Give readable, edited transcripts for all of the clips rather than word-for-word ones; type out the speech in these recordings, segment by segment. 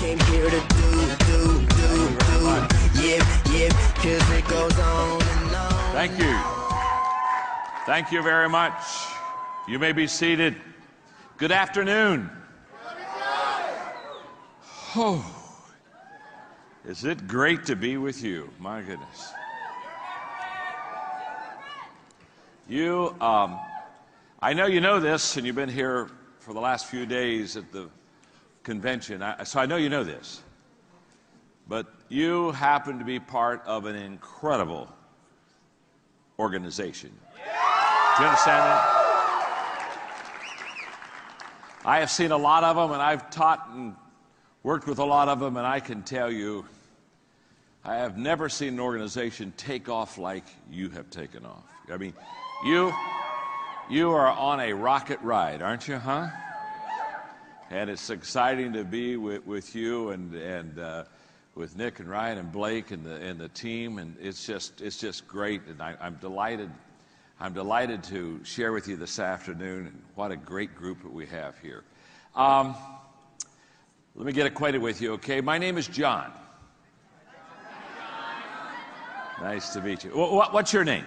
came here to do. Yep, 'cause it goes on and on. Thank you. Thank you very much. You may be seated. Good afternoon. Oh, is it great to be with you? My goodness. I know you know this, and you've been here for the last few days at the convention, so I know you know this. But you happen to be part of an incredible organization. Do you understand that? I have seen a lot of them, and I've taught and worked with a lot of them, and I can tell you, I have never seen an organization take off like you have taken off. I mean, you are on a rocket ride, aren't you, huh? And it's exciting to be with you and with Nick and Ryan and Blake and the team, and it's just great. And I'm delighted to share with you this afternoon. And what a great group that we have here. Let me get acquainted with you, okay? My name is John. Nice to meet you. What's your name?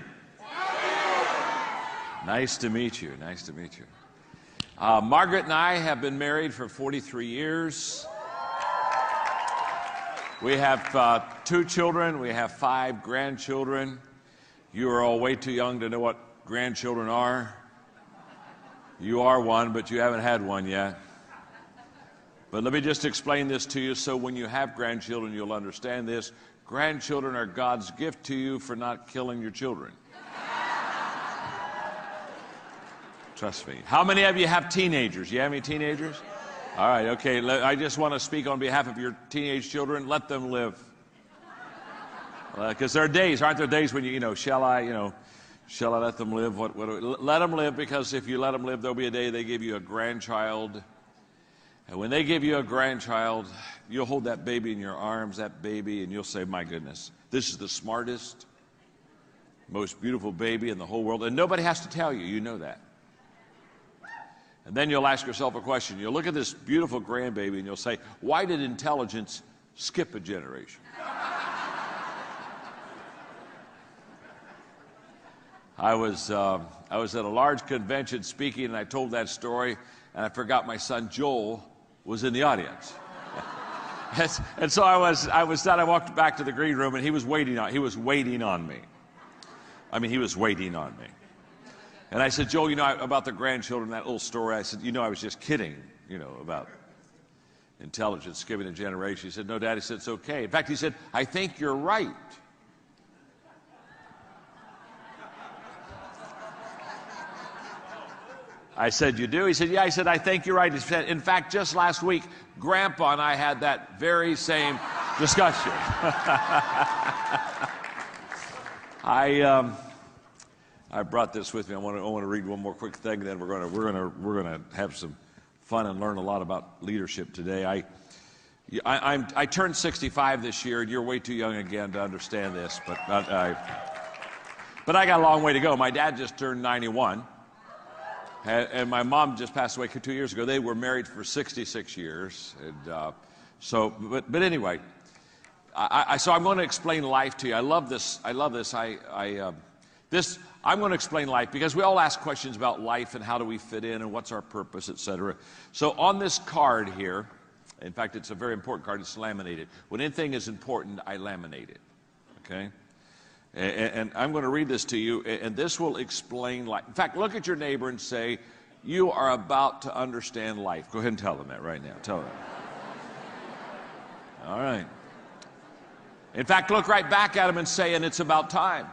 Nice to meet you. Nice to meet you. Margaret and I have been married for 43 years. We have 2 children. We have 5 grandchildren. You are all way too young to know what grandchildren are. You are one, but you haven't had one yet. But let me just explain this to you so when you have grandchildren, you'll understand this. Grandchildren are God's gift to you for not killing your children. Trust me. How many of you have teenagers? You have any teenagers? All right, okay. I just want to speak on behalf of your teenage children. Let them live. Because there are days, aren't there days when shall I let them live? Let them live, because if you let them live, there'll be a day they give you a grandchild. And when they give you a grandchild, you'll hold that baby in your arms, that baby, and you'll say, my goodness, this is the smartest, most beautiful baby in the whole world. And nobody has to tell you, you know that. And then you'll ask yourself a question. You'll look at this beautiful grandbaby and you'll say, why did intelligence skip a generation? I was at a large convention speaking, and I told that story, and I forgot my son Joel was in the audience. And so I was done. I walked back to the green room, and he was waiting on me. I mean, he was waiting on me. And I said, Joel, about the grandchildren, that little story, I said, I was just kidding, about intelligence skipping a generation. He said, no, Dad. He said, it's okay. In fact, he said, I think you're right. I said, you do? He said, yeah. I said, I think you're right. He said, in fact, just last week, Grandpa and I had that very same discussion. I brought this with me. I want to read one more quick thing, then we're going to have some fun and learn a lot about leadership today. I turned 65 this year, and you're way too young again to understand this, but I got a long way to go. My dad just turned 91, and my mom just passed away 2 years ago. They were married for 66 years, and but anyway, so I'm going to explain life to you. I love this. I'm going to explain life because we all ask questions about life and how do we fit in and what's our purpose, etc. So on this card here, in fact, it's a very important card. It's laminated. When anything is important, I laminate it. Okay? And I'm going to read this to you, and this will explain life. In fact, look at your neighbor and say, you are about to understand life. Go ahead and tell them that right now. Tell them. All right. In fact, look right back at them and say, and it's about time.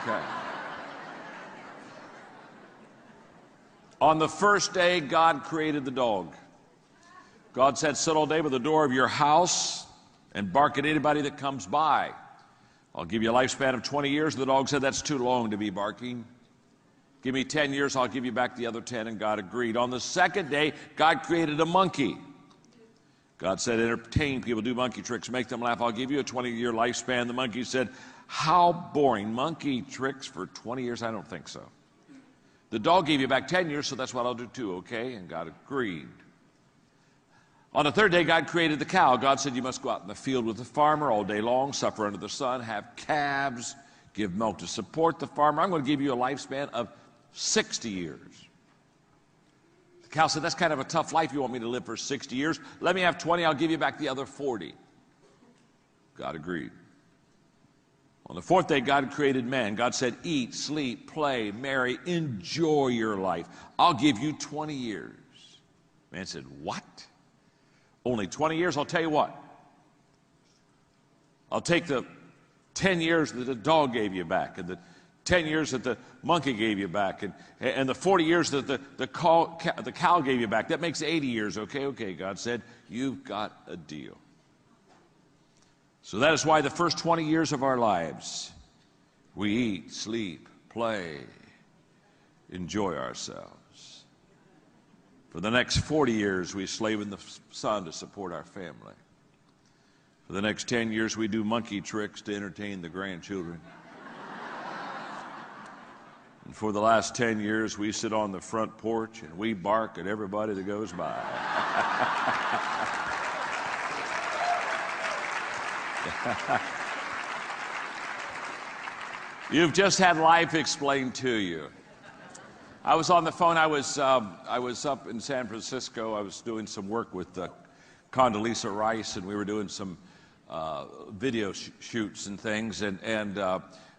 Okay. On the first day, God created the dog. God said, sit all day by the door of your house and bark at anybody that comes by. I'll give you a lifespan of 20 years. The dog said, that's too long to be barking. Give me 10 years, I'll give you back the other 10, and God agreed. On the second day, God created a monkey. God said, entertain people, do monkey tricks, make them laugh. I'll give you a 20-year lifespan. The monkey said, how boring. Monkey tricks for 20 years? I don't think so. The dog gave you back 10 years, so that's what I'll do too, okay? And God agreed. On the third day, God created the cow. God said, you must go out in the field with the farmer all day long, suffer under the sun, have calves, give milk to support the farmer. I'm going to give you a lifespan of 60 years. The cow said, that's kind of a tough life. You want me to live for 60 years? Let me have 20. I'll give you back the other 40. God agreed. On the fourth day, God created man. God said, eat, sleep, play, marry, enjoy your life. I'll give you 20 years. Man said, what? Only 20 years? I'll tell you what. I'll take the 10 years that the dog gave you back, and the 10 years that the monkey gave you back, and the 40 years that the cow gave you back. That makes 80 years. Okay, God said, you've got a deal. So that is why the first 20 years of our lives, we eat, sleep, play, enjoy ourselves. For the next 40 years, we slave in the sun to support our family. For the next 10 years, we do monkey tricks to entertain the grandchildren. And for the last 10 years, we sit on the front porch and we bark at everybody that goes by. You've just had life explained to you. I was on the phone. I was up in San Francisco. I was doing some work with Condoleezza Rice, and we were doing some video shoots and things. And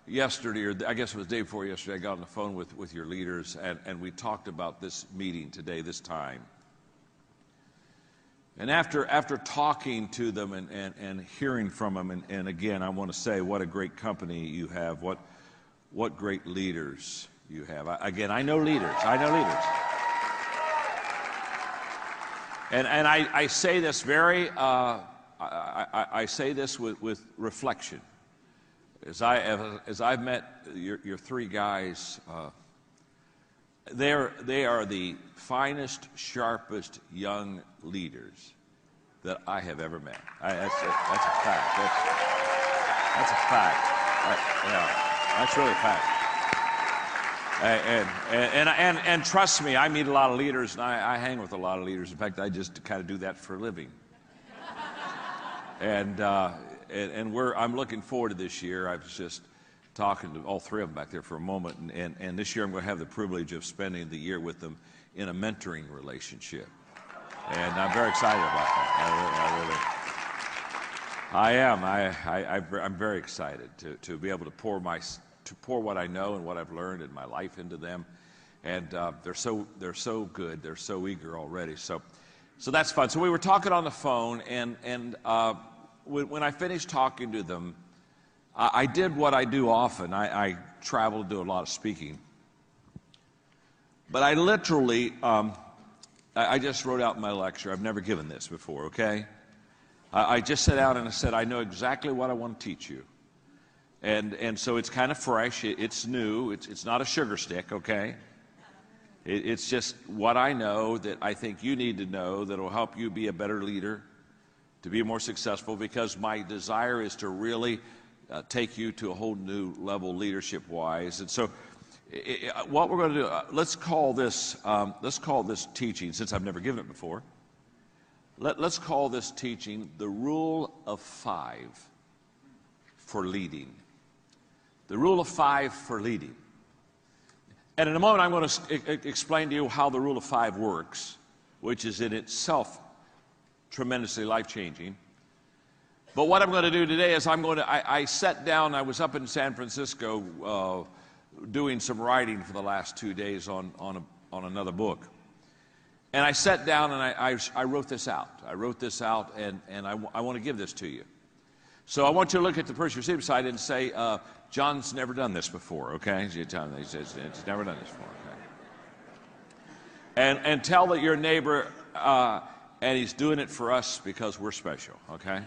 yesterday, or I guess it was the day before yesterday, I got on the phone with your leaders, and we talked about this meeting today, this time. And after talking to them and hearing from them, and again, I want to say what a great company you have, what great leaders you have. I know leaders. And I say this I say this with reflection. As I've met your three guys, they are the finest, sharpest young leaders that I have ever met. That's a fact. That's a fact. That's really a fact. And trust me, I meet a lot of leaders, and I hang with a lot of leaders. In fact, I just kind of do that for a living. And I'm looking forward to this year. I was just talking to all three of them back there for a moment, and this year I'm going to have the privilege of spending the year with them in a mentoring relationship. And I'm very excited about that. I am. I'm very excited to be able to pour what I know and what I've learned in my life into them, and they're so good. They're so eager already. So that's fun. So we were talking on the phone, and when I finished talking to them, I did what I do often. I travel, do a lot of speaking, but I literally I just wrote out my lecture. I've never given this before. Okay, I just sat down and I said, I know exactly what I want to teach you. And so it's kind of fresh. It's new. It's not a sugar stick, okay? It's just what I know that I think you need to know that will help you be a better leader, to be more successful, because my desire is to really take you to a whole new level leadership-wise. And so what we're going to do, let's call this teaching, since I've never given it before, let's call this teaching the Rule of 5 for leading. The Rule of 5 for leading. And in a moment, I'm going to explain to you how the Rule of 5 works, which is in itself tremendously life-changing. But what I'm going to do today is I sat down. I was up in San Francisco doing some writing for the last 2 days on another book. And I sat down and I wrote this out. And I want to give this to you. So I want you to look at the person you're sitting beside and say, John's never done this before, okay? He says, he's never done this before, okay? And tell that your neighbor, and he's doing it for us because we're special, okay?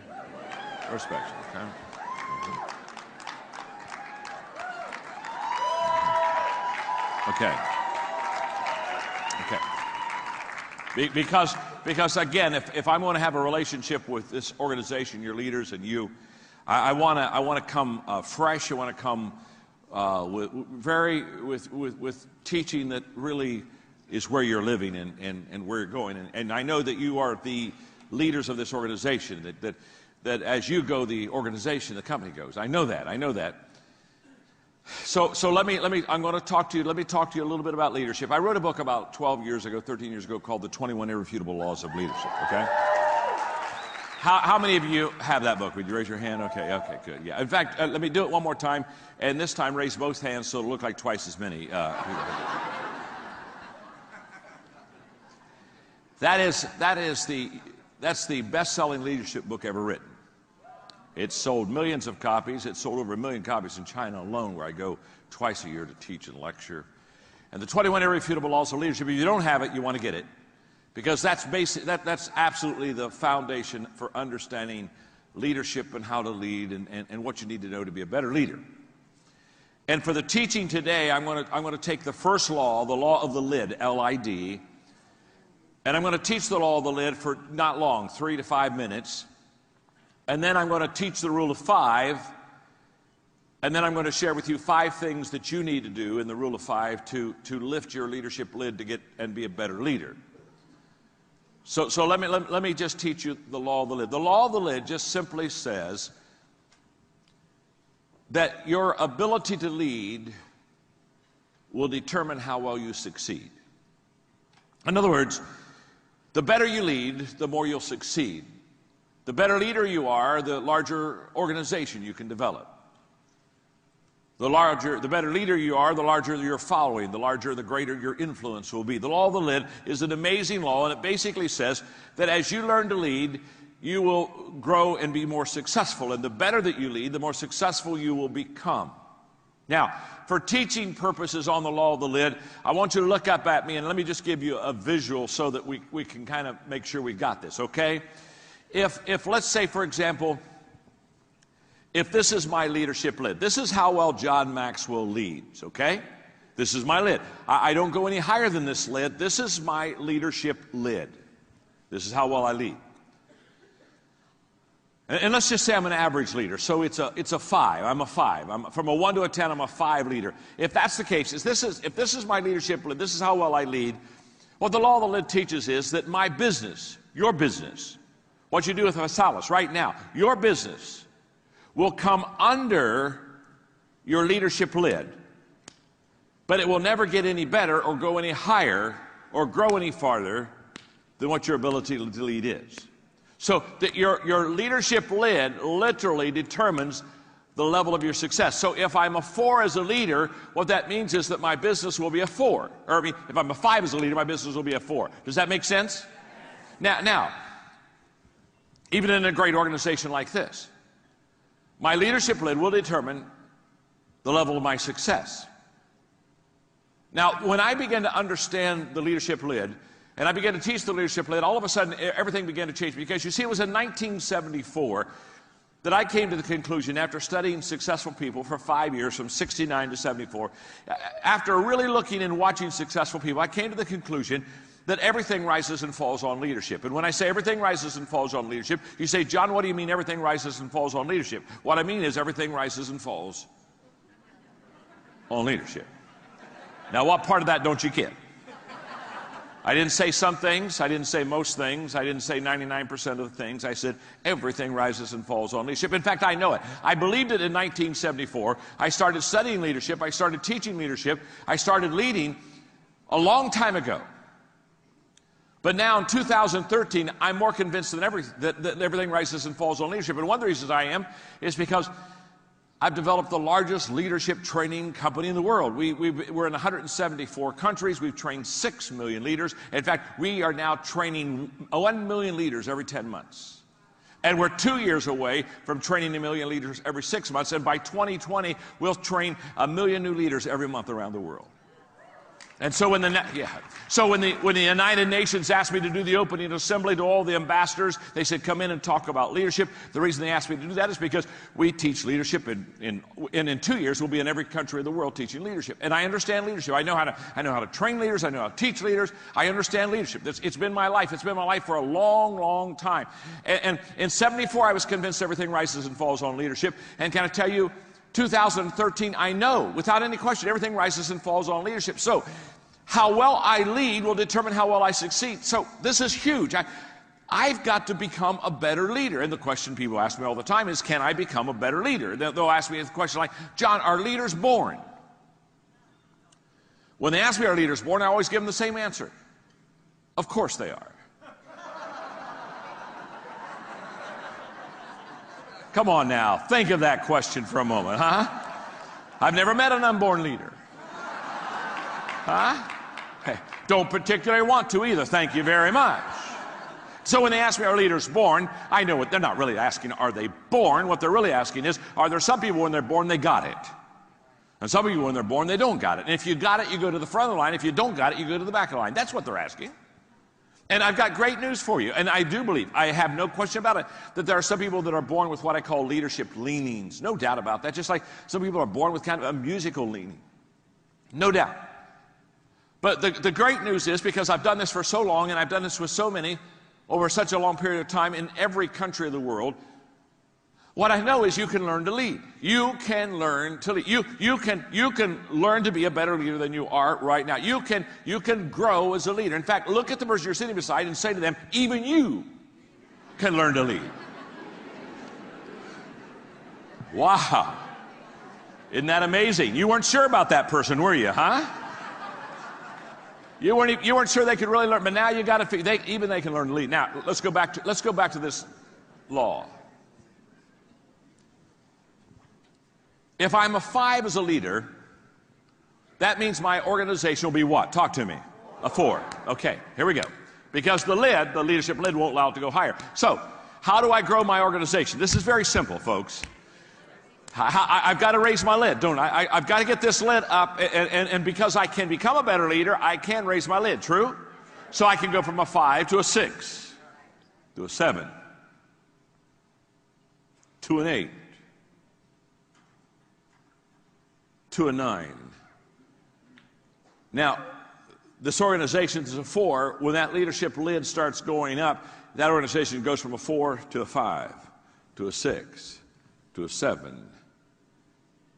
We're special, okay? Okay. Because again, if I'm going to have a relationship with this organization, your leaders, and you, I want to come fresh. I want to come with teaching that really is where you're living and where you're going. And I know that you are the leaders of this organization, that as you go, the organization, the company goes. I know that. So let me talk to you a little bit about leadership. I wrote a book about 13 years ago called The 21 Irrefutable Laws of Leadership, okay? How many of you have that book? Would you raise your hand? Okay, good. Yeah. In fact, let me do it one more time, and this time raise both hands so it'll look like twice as many people. That's the best-selling leadership book ever written. It's sold millions of copies. It's sold over 1 million copies in China alone, where I go twice a year to teach and lecture. And the 21 Irrefutable Laws of Leadership, if you don't have it, you want to get it. Because that's absolutely the foundation for understanding leadership and how to lead and what you need to know to be a better leader. And for the teaching today, I'm going to take the first law, the law of the lid, L-I-D, and I'm going to teach the law of the lid for not long, 3 to 5 minutes. And then I'm going to teach the rule of 5, and then I'm going to share with you 5 things that you need to do in the rule of 5 to lift your leadership lid to get and be a better leader. So let me just teach you the law of the lid. The law of the lid just simply says that your ability to lead will determine how well you succeed. In other words, the better you lead, the more you'll succeed. The better leader you are, the larger organization you can develop. The better leader you are, the larger your following, the greater your influence will be. The law of the lid is an amazing law, and it basically says that as you learn to lead, you will grow and be more successful. And the better that you lead, the more successful you will become. Now, for teaching purposes on the law of the lid, I want you to look up at me, and let me just give you a visual so that we can kind of make sure we got this, okay? If let's say, for example, if this is my leadership lid, this is how well John Maxwell leads, okay? This is my lid. I don't go any higher than this lid. This is my leadership lid. This is how well I lead. And let's just say I'm an average leader, so it's a 5. I'm a 5. From a 1 to a 10, I'm a 5 leader. If that's the case, if this is my leadership lid, this is how well I lead, what the law of the lid teaches is that my business, your business, what you do with Vasalis right now, your business will come under your leadership lid, but it will never get any better or go any higher or grow any farther than what your ability to lead is. So that your leadership lid literally determines the level of your success. So if I'm a 4 as a leader, what that means is that my business will be a 4. Or I mean, if I'm a 5 as a leader, my business will be a 4. Does that make sense? Now, even in a great organization like this, my leadership lid will determine the level of my success. Now, when I began to understand the leadership lid, and I began to teach the leadership lid, all of a sudden everything began to change. Because you see, it was in 1974 that I came to the conclusion, after studying successful people for 5 years, from 69 to 74, after really looking and watching successful people, I came to the conclusion that everything rises and falls on leadership. And when I say everything rises and falls on leadership, you say, John, what do you mean everything rises and falls on leadership? What I mean is everything rises and falls on leadership. Now, what part of that don't you get? I didn't say some things. I didn't say most things. I didn't say 99% of the things. I said everything rises and falls on leadership. In fact, I know it. I believed it in 1974. I started studying leadership. I started teaching leadership. I started leading a long time ago. But now in 2013, I'm more convinced than ever that everything rises and falls on leadership. And one of the reasons I am is because I've developed the largest leadership training company in the world. We're in 174 countries. We've trained 6 million leaders. In fact, we are now training 1 million leaders every 10 months. And we're 2 years away from training 1 million leaders every 6 months. And by 2020, we'll train 1 million new leaders every month around the world. And so when the United Nations asked me to do the opening assembly to all the ambassadors, they said, come in and talk about leadership. The reason they asked me to do that is because we teach leadership, and in 2 years we'll be in every country of the world teaching leadership. And I understand leadership. I know how to train leaders. I know how to teach leaders. I understand leadership. It's been my life. It's been my life for a long, long time. And in 74, I was convinced everything rises and falls on leadership. And can I tell you, 2013, I know, without any question, everything rises and falls on leadership. So, how well I lead will determine how well I succeed. So, this is huge. I've got to become a better leader. And the question people ask me all the time is, can I become a better leader? They'll ask me a question like, John, are leaders born? When they ask me, are leaders born, I always give them the same answer. Of course they are. Come on now, think of that question for a moment, huh? I've never met an unborn leader. Huh? Hey, don't particularly want to either, thank you very much. So when they ask me, are leaders born? I know what they're not really asking, are they born? What they're really asking is, are there some people when they're born, they got it? And some people when they're born, they don't got it. And if you got it, you go to the front of the line. If you don't got it, you go to the back of the line. That's what they're asking. And I've got great news for you. And I do believe, I have no question about it, that there are some people that are born with what I call leadership leanings. No doubt about that. Just like some people are born with kind of a musical leaning. No doubt. But the great news is, because I've done this for so long, and I've done this with so many over such a long period of time in every country of the world, what I know is you can learn to lead. You can learn to lead. You can learn to be a better leader than you are right now. You can grow as a leader. In fact, look at the person you're sitting beside and say to them, even you can learn to lead. Wow. Isn't that amazing? You weren't sure about that person, were you, huh? You weren't sure they could really learn, but now you got to figure, even they can learn to lead. Now, let's go back to this law. If I'm a 5 as a leader, that means my organization will be what? Talk to me. A 4. Okay, here we go. Because the leadership lid won't allow it to go higher. So, how do I grow my organization? This is very simple, folks. I've got to raise my lid, don't I? I've got to get this lid up, and because I can become a better leader, I can raise my lid, true? So I can go from a 5 to a 6, to a 7, to an 8, to a 9. Now, this organization is a 4. When that leadership lid starts going up, that organization goes from a 4 to a 5, to a 6, to a 7,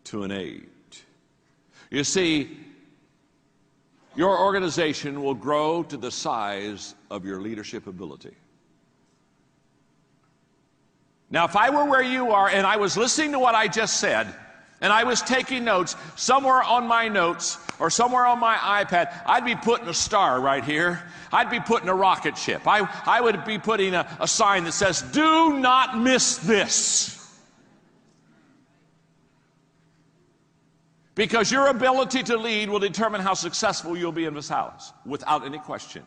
to an 8. You see, your organization will grow to the size of your leadership ability. Now, if I were where you are and I was listening to what I just said, and I was taking notes, somewhere on my notes or somewhere on my iPad, I'd be putting a star right here. I'd be putting a rocket ship. I would be putting a sign that says, do not miss this. Because your ability to lead will determine how successful you'll be in this house, without any question.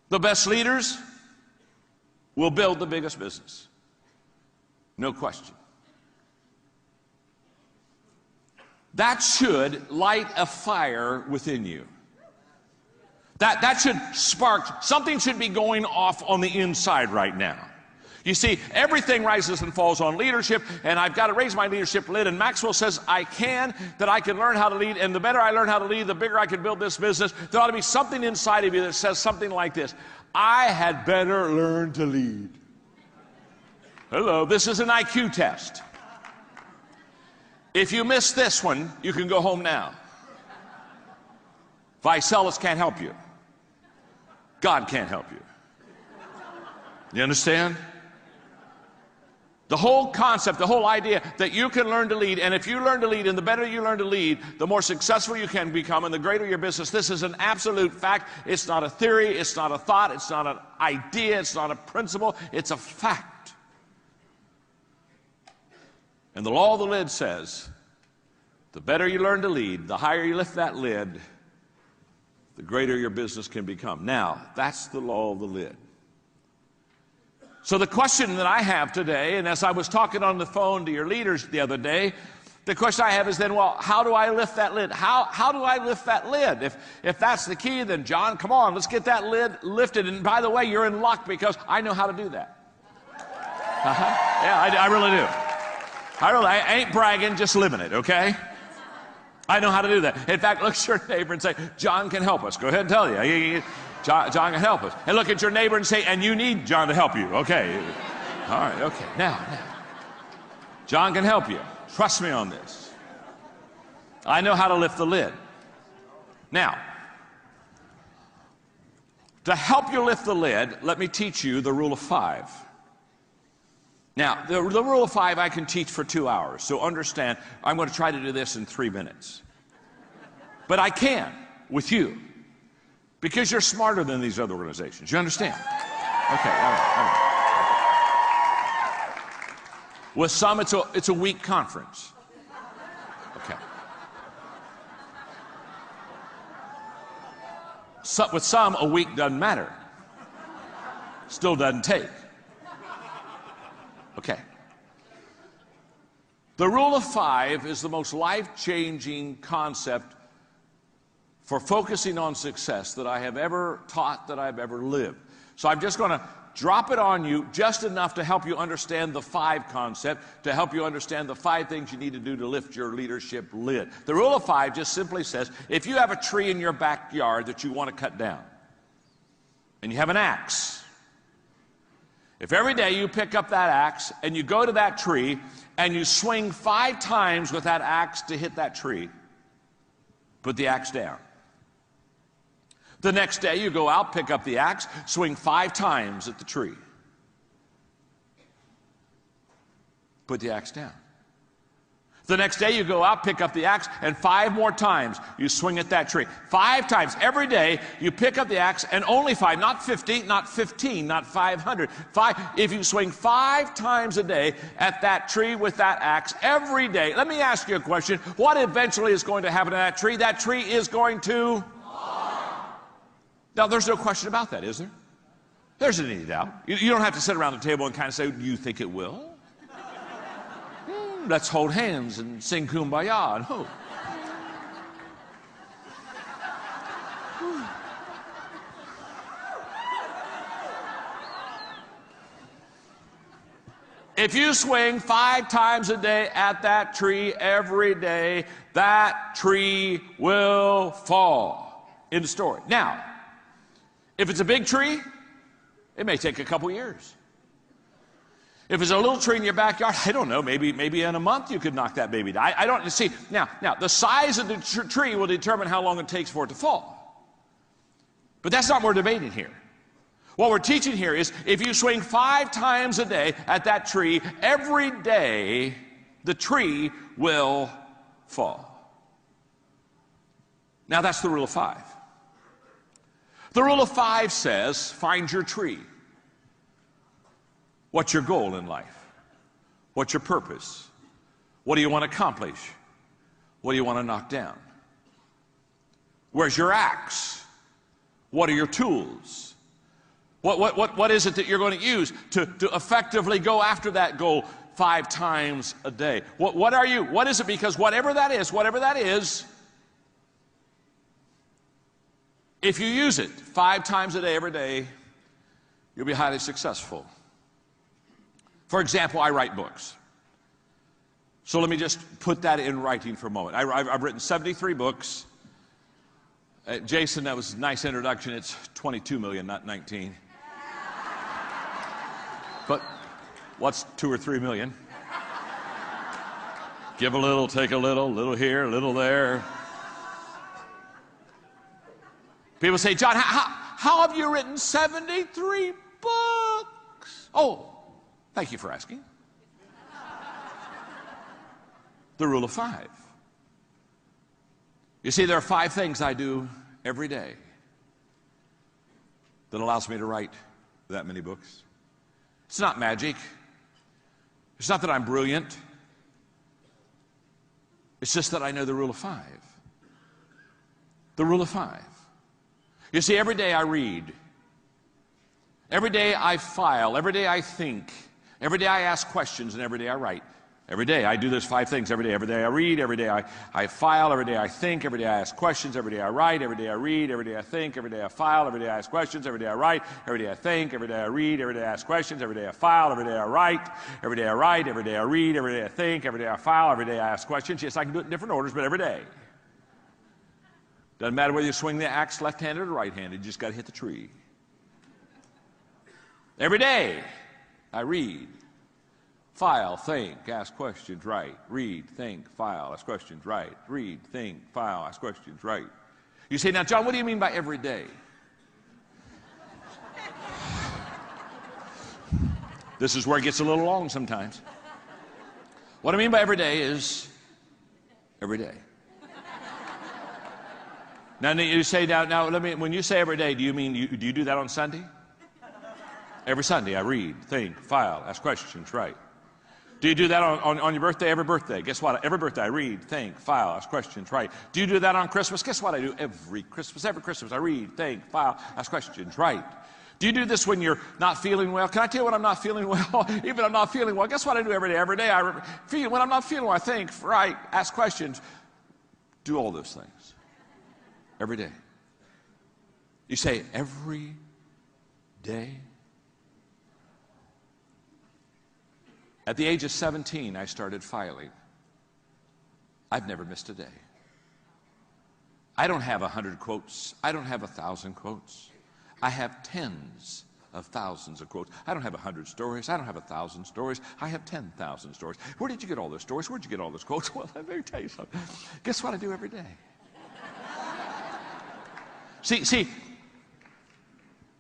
The best leaders will build the biggest business. No question. That should light a fire within you. That should spark, something should be going off on the inside right now. You see, everything rises and falls on leadership, and I've got to raise my leadership lid, and Maxwell says I can learn how to lead, and the better I learn how to lead, the bigger I can build this business. There ought to be something inside of you that says something like this: I had better learn to lead. Hello, this is an IQ test. If you miss this one, you can go home now. Visalis can't help you. God can't help you. You understand? The whole concept, the whole idea that you can learn to lead, and if you learn to lead, and the better you learn to lead, the more successful you can become, and the greater your business. This is an absolute fact. It's not a theory, it's not a thought, it's not an idea, it's not a principle, it's a fact. And the law of the lid says, the better you learn to lead, the higher you lift that lid, the greater your business can become. Now, that's the law of the lid. So the question that I have today, and as I was talking on the phone to your leaders the other day, the question I have is then, well, how do I lift that lid? How do I lift that lid? If that's the key, then John, come on, let's get that lid lifted. And by the way, you're in luck because I know how to do that. Yeah, I really do. I ain't bragging, just living it, okay? I know how to do that. In fact, look at your neighbor and say, John can help us. Go ahead and tell you. John can help us. And look at your neighbor and say, and you need John to help you. Okay. All right, okay. Now. John can help you. Trust me on this. I know how to lift the lid. Now, To help you lift the lid, let me teach you the rule of 5. Now, the rule of 5 I can teach for 2 hours, so understand, I'm going to try to do this in 3 minutes. But I can with you, because you're smarter than these other organizations. You understand? Okay, all right. With some, it's a week conference. Okay. So, with some, a week doesn't matter. Still doesn't take. Okay. The rule of 5 is the most life-changing concept for focusing on success that I have ever taught, that I've ever lived. So I'm just going to drop it on you just enough to help you understand the 5 concept, to help you understand the 5 things you need to do to lift your leadership lid. The rule of 5 just simply says, if you have a tree in your backyard that you want to cut down, and you have an axe, if every day you pick up that axe and you go to that tree and you swing 5 times with that axe to hit that tree, put the axe down. The next day you go out, pick up the axe, swing 5 times at the tree. Put the axe down. The next day you go out, pick up the axe, and 5 more times you swing at that tree. 5 times. Every day you pick up the axe, and only 5, not 50, not 15, not 500. 5. If you swing 5 times a day at that tree with that axe every day, let me ask you a question. What eventually is going to happen to that tree? That tree is going to... Now, there's no question about that, is there? There's any doubt. You don't have to sit around the table and kind of say, do you think it will? Let's hold hands and sing Kumbaya and hope. If you swing 5 times a day at that tree every day, that tree will fall. End of story. Now, if it's a big tree, it may take a couple years. If it's a little tree in your backyard, I don't know, maybe in a month you could knock that baby down. I don't see. Now, the size of the tree will determine how long it takes for it to fall. But that's not what we're debating here. What we're teaching here is if you swing 5 times a day at that tree, every day the tree will fall. Now, that's the rule of 5. The rule of 5 says, find your tree. What's your goal in life? What's your purpose? What do you want to accomplish? What do you want to knock down? Where's your axe? What are your tools? What is it that you're going to use to effectively go after that goal 5 times a day? What are you? What is it? Because whatever that is, if you use it 5 times a day, every day, you'll be highly successful. For example, I write books. So let me just put that in writing for a moment. I've written 73 books. Jason, that was a nice introduction. It's 22 million, not 19. But what's 2 or 3 million? Give a little, take a little here, a little there. People say, John, how have you written 73 books? Oh, thank you for asking. The rule of 5. You see, there are 5 things I do every day that allows me to write that many books. It's not magic. It's not that I'm brilliant. It's just that I know the rule of 5. The rule of 5. You see, every day I read. Every day I file. Every day I think. Every day I ask questions, and every day I write. Every day I do those 5 things. Every day I read. Every day I file. Every day I think. Every day I ask questions. Every day I write. Every day I read. Every day I think. Every day I file. Every day I ask questions. Every day I write. Every day I think. Every day I read. Every day I ask questions. Every day I file. Every day I write. Every day I write. Every day I read. Every day I think. Every day I file. Every day I ask questions. Yes, I can do it in different orders, but every day. Doesn't matter whether you swing the axe left-handed or right-handed. You just got to hit the tree. Every day I read. File, think, ask questions, write. Read, think, file, ask questions, write. Read, think, file, ask questions, write. You say, now, John, what do you mean by every day? This is where it gets a little long sometimes. What I mean by every day is every day. Now you say, now let me, when you say every day, do you mean, do you do that on Sunday? Every Sunday I read, think, file, ask questions, write. Do you do that on your birthday? Every birthday. Guess what? Every birthday I read, think, file, ask questions, write. Do you do that on Christmas? Guess what I do every Christmas? Every Christmas I read, think, file, ask questions, write. Do you do this when you're not feeling well? Can I tell you when I'm not feeling well? Even I'm not feeling well. Guess what I do every day? Every day when I'm not feeling well, I think, write, ask questions, do all those things. Every day. You say, every day? At the age of 17, I started filing. I've never missed a day. I don't have 100 quotes. I don't have 1,000 quotes. I have tens of thousands of quotes. I don't have 100 stories. I don't have 1,000 stories. I have 10,000 stories. Where did you get all those stories? Where did you get all those quotes? Well, let me tell you something. Guess what I do every day? See,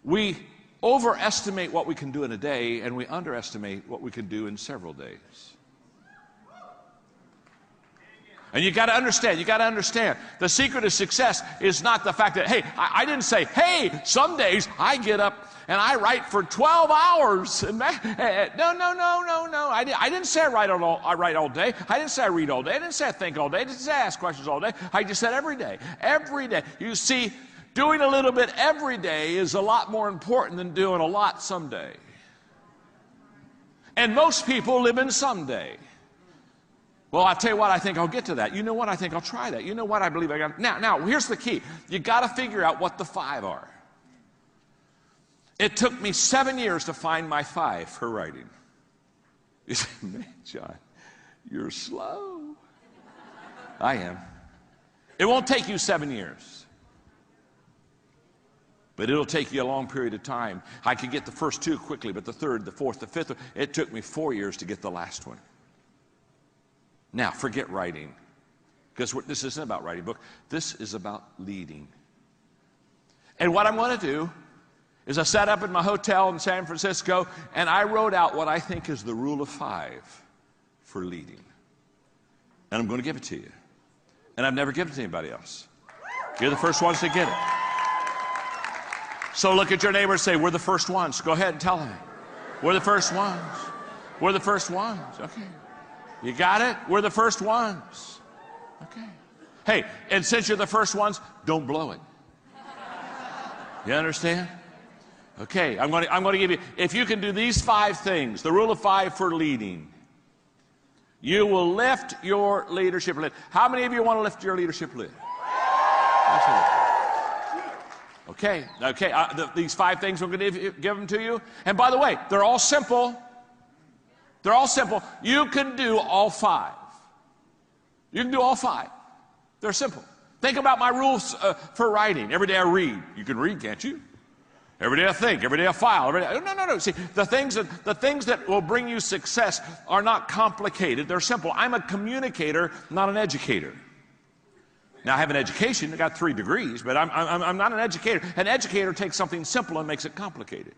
we overestimate what we can do in a day, and we underestimate what we can do in several days. And you got to understand, the secret of success is not the fact that, hey, I didn't say, hey, some days I get up and I write for 12 hours. No. I didn't say I write all day. I didn't say I read all day. I didn't say I think all day. I didn't say I ask questions all day. I just said every day. Every day. You see, doing a little bit every day is a lot more important than doing a lot someday. And most people live in someday. Well, I'll tell you what, I think I'll get to that. You know what, I think I'll try that. You know what, I believe I got. Now, here's the key. You got to figure out what the 5 are. It took me 7 years to find my 5 for writing. You say, man, John, you're slow. I am. It won't take you 7 years. But it'll take you a long period of time. I could get the first 2 quickly, but the 3rd, the 4th, the 5th, it took me 4 years to get the last one. Now, forget writing, because this isn't about writing a book. This is about leading. And what I'm going to do is I sat up in my hotel in San Francisco, and I wrote out what I think is the rule of 5 for leading. And I'm going to give it to you. And I've never given it to anybody else. You're the first ones to get it. So look at your neighbor and say, we're the first ones. Go ahead and tell them. We're the first ones. We're the first ones. Okay. You got it? We're the first ones. Okay. Hey, and since you're the first ones, don't blow it. You understand? Okay, I'm going to give you, if you can do these 5 things, the rule of 5 for leading, you will lift your leadership lid. How many of you want to lift your leadership lid? Okay, these 5 things we're going to give them to you. And by the way, they're all simple. They're all simple. You can do all 5. You can do all 5. They're simple. Think about my rules for writing. Every day I read. You can read, can't you? Every day I think. Every day I file. Every day, no. See, the things that will bring you success are not complicated. They're simple. I'm a communicator, not an educator. Now, I have an education. I got 3 degrees, but I'm not an educator. An educator takes something simple and makes it complicated.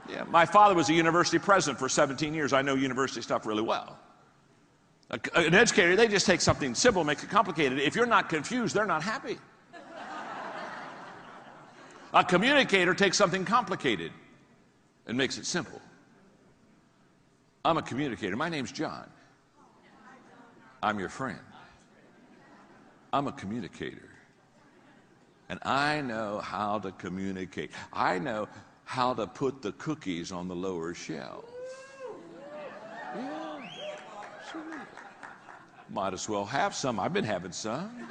Yeah, my father was a university president for 17 years. I know university stuff really well. An educator, they just take something simple and make it complicated. If you're not confused, they're not happy. A communicator takes something complicated and makes it simple. I'm a communicator. My name's John. I'm your friend. I'm a communicator. And I know how to communicate. I know how to put the cookies on the lower shelf. Yeah, sure. Might as well have some. I've been having some.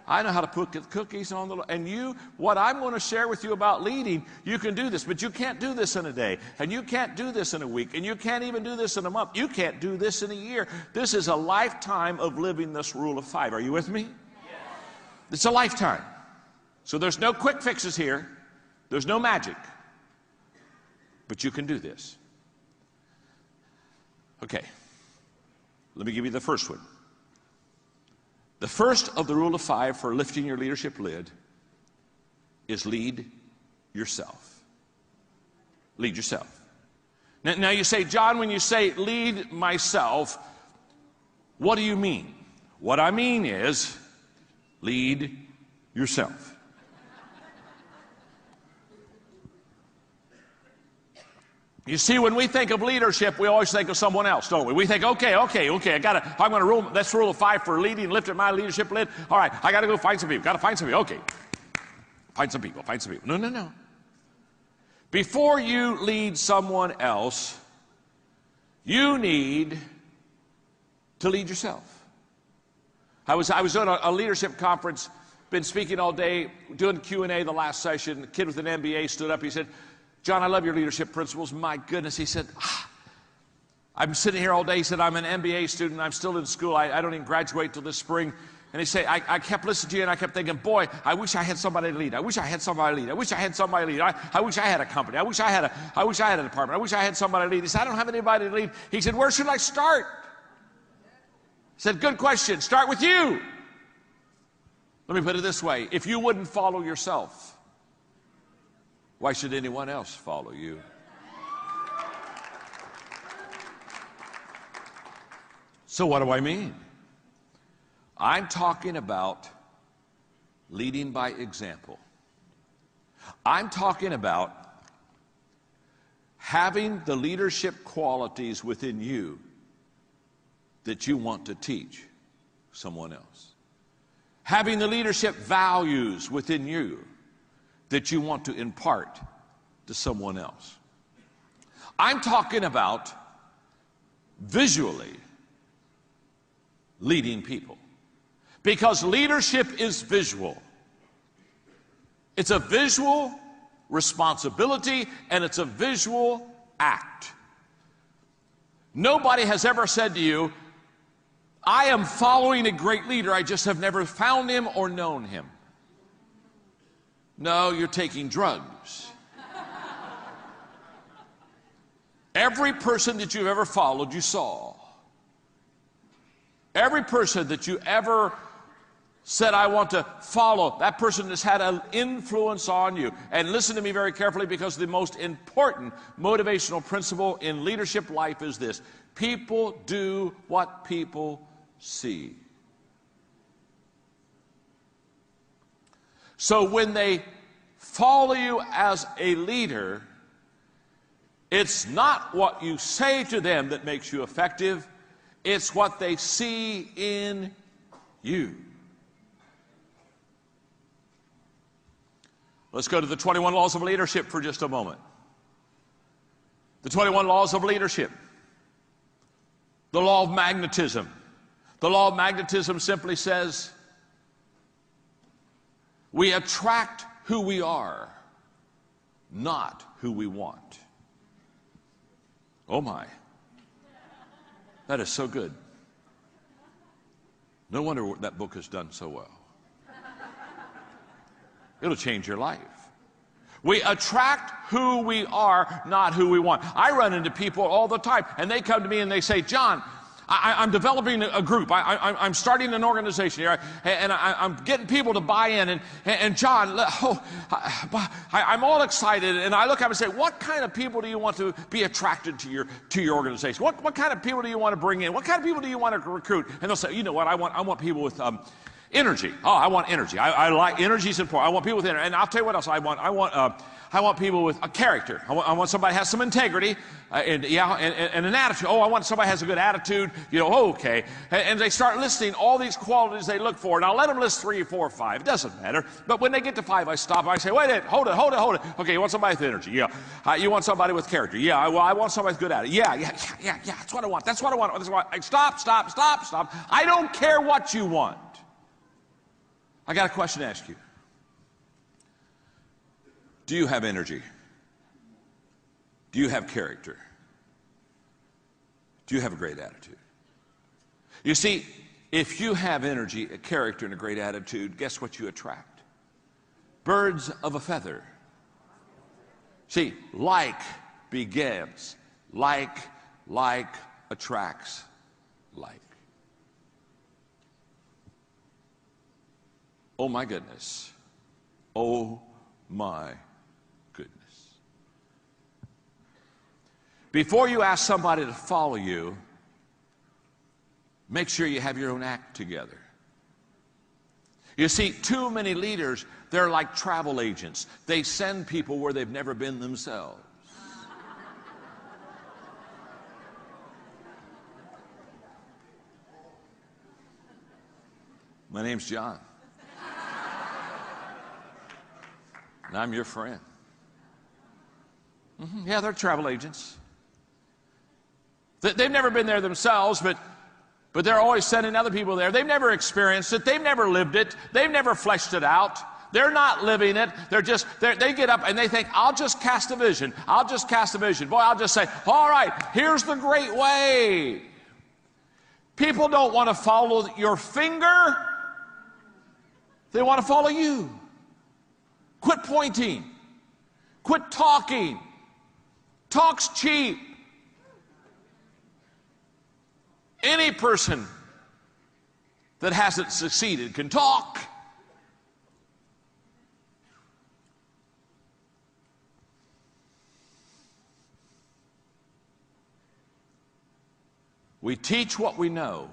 I know how to put the cookies on the, and what I'm going to share with you about leading, you can do this, but you can't do this in a day, and you can't do this in a week, and you can't even do this in a month. You can't do this in a year. This is a lifetime of living this rule of 5. Are you with me? Yes. It's a lifetime. So there's no quick fixes here. There's no magic. But you can do this. Okay. Let me give you the first one. The first of the rule of 5 for lifting your leadership lid is lead yourself. Lead yourself. Now you say, John, when you say lead myself, what do you mean? What I mean is lead yourself. You see, when we think of leadership, we always think of someone else, don't we? We think, okay, I'm going to rule, that's rule of 5 for leading, lifting my leadership lid. All right, I got to go find some people. Got to find some people. Okay. Find some people. No. Before you lead someone else, you need to lead yourself. I was doing a leadership conference, been speaking all day, doing Q&A the last session. A kid with an MBA stood up. He said, John, I love your leadership principles. My goodness. He said, I'm sitting here all day. He said, I'm an MBA student. I'm still in school. I don't even graduate till this spring. And he said, I kept listening to you and I kept thinking, boy, I wish I had somebody to lead. I wish I had somebody to lead. I wish I had somebody to lead. I wish I had a company. I wish I had a department. I wish I had somebody to lead. He said, I don't have anybody to lead. He said, where should I start? He said, good question. Start with you. Let me put it this way. If you wouldn't follow yourself, why should anyone else follow you? So what do I mean? I'm talking about leading by example. I'm talking about having the leadership qualities within you that you want to teach someone else. Having the leadership values within you that you want to impart to someone else. I'm talking about visually leading people. Because leadership is visual. It's a visual responsibility and it's a visual act. Nobody has ever said to you, I am following a great leader, I just have never found him or known him. No, you're taking drugs. Every person that you've ever followed, you saw. Every person that you ever said, I want to follow, that person has had an influence on you. And listen to me very carefully, because the most important motivational principle in leadership life is this: people do what people see. So when they follow you as a leader, it's not what you say to them that makes you effective, it's what they see in you. Let's go to the 21 laws of leadership for just a moment. The 21 laws of leadership. The law of magnetism. The law of magnetism simply says, we attract who we are, not who we want. Oh my. That is so good. No wonder that book has done so well. It'll change your life. We attract who we are, not who we want. I run into people all the time, and they come to me and they say, John, I'm developing a group. I'm starting an organization here, and I'm getting people to buy in. And John, I'm all excited, and I look up and say, what kind of people do you want to be attracted to your organization? What kind of people do you want to bring in? What kind of people do you want to recruit? And they'll say, you know what, I want people with energy. Oh, I want energy. I like energy is important. I want people with energy. And I'll tell you what else I want. I want people with a character. I want somebody who has some integrity and an attitude. Oh, I want somebody who has a good attitude. You know, okay. And they start listing all these qualities they look for. And I'll let them list 3, 4, 5. It doesn't matter. But when they get to 5, I stop. I say, wait a minute. Hold it. Okay, you want somebody with energy? Yeah. You want somebody with character? Yeah. Well, I want somebody with good attitude. Yeah. That's what I want. That's what I want. Stop. I don't care what you want. I got a question to ask you. Do you have energy? Do you have character? Do you have a great attitude? You see, if you have energy, a character, and a great attitude, guess what you attract? Birds of a feather. See, like begets, like attracts like. Oh my goodness. Oh my goodness. Before you ask somebody to follow you, make sure you have your own act together. You see, too many leaders, they're like travel agents. They send people where they've never been themselves. My name's John. And I'm your friend. Yeah, they're travel agents. They've never been there themselves, but they're always sending other people there. They've never experienced it. They've never lived it. They've never fleshed it out. They're not living it. They get up and they think, I'll just cast a vision. I'll just cast a vision. Boy, I'll just say, all right, here's the great way. People don't want to follow your finger. They want to follow you. Quit pointing. Quit talking. Talk's cheap. Any person that hasn't succeeded can talk. We teach what we know,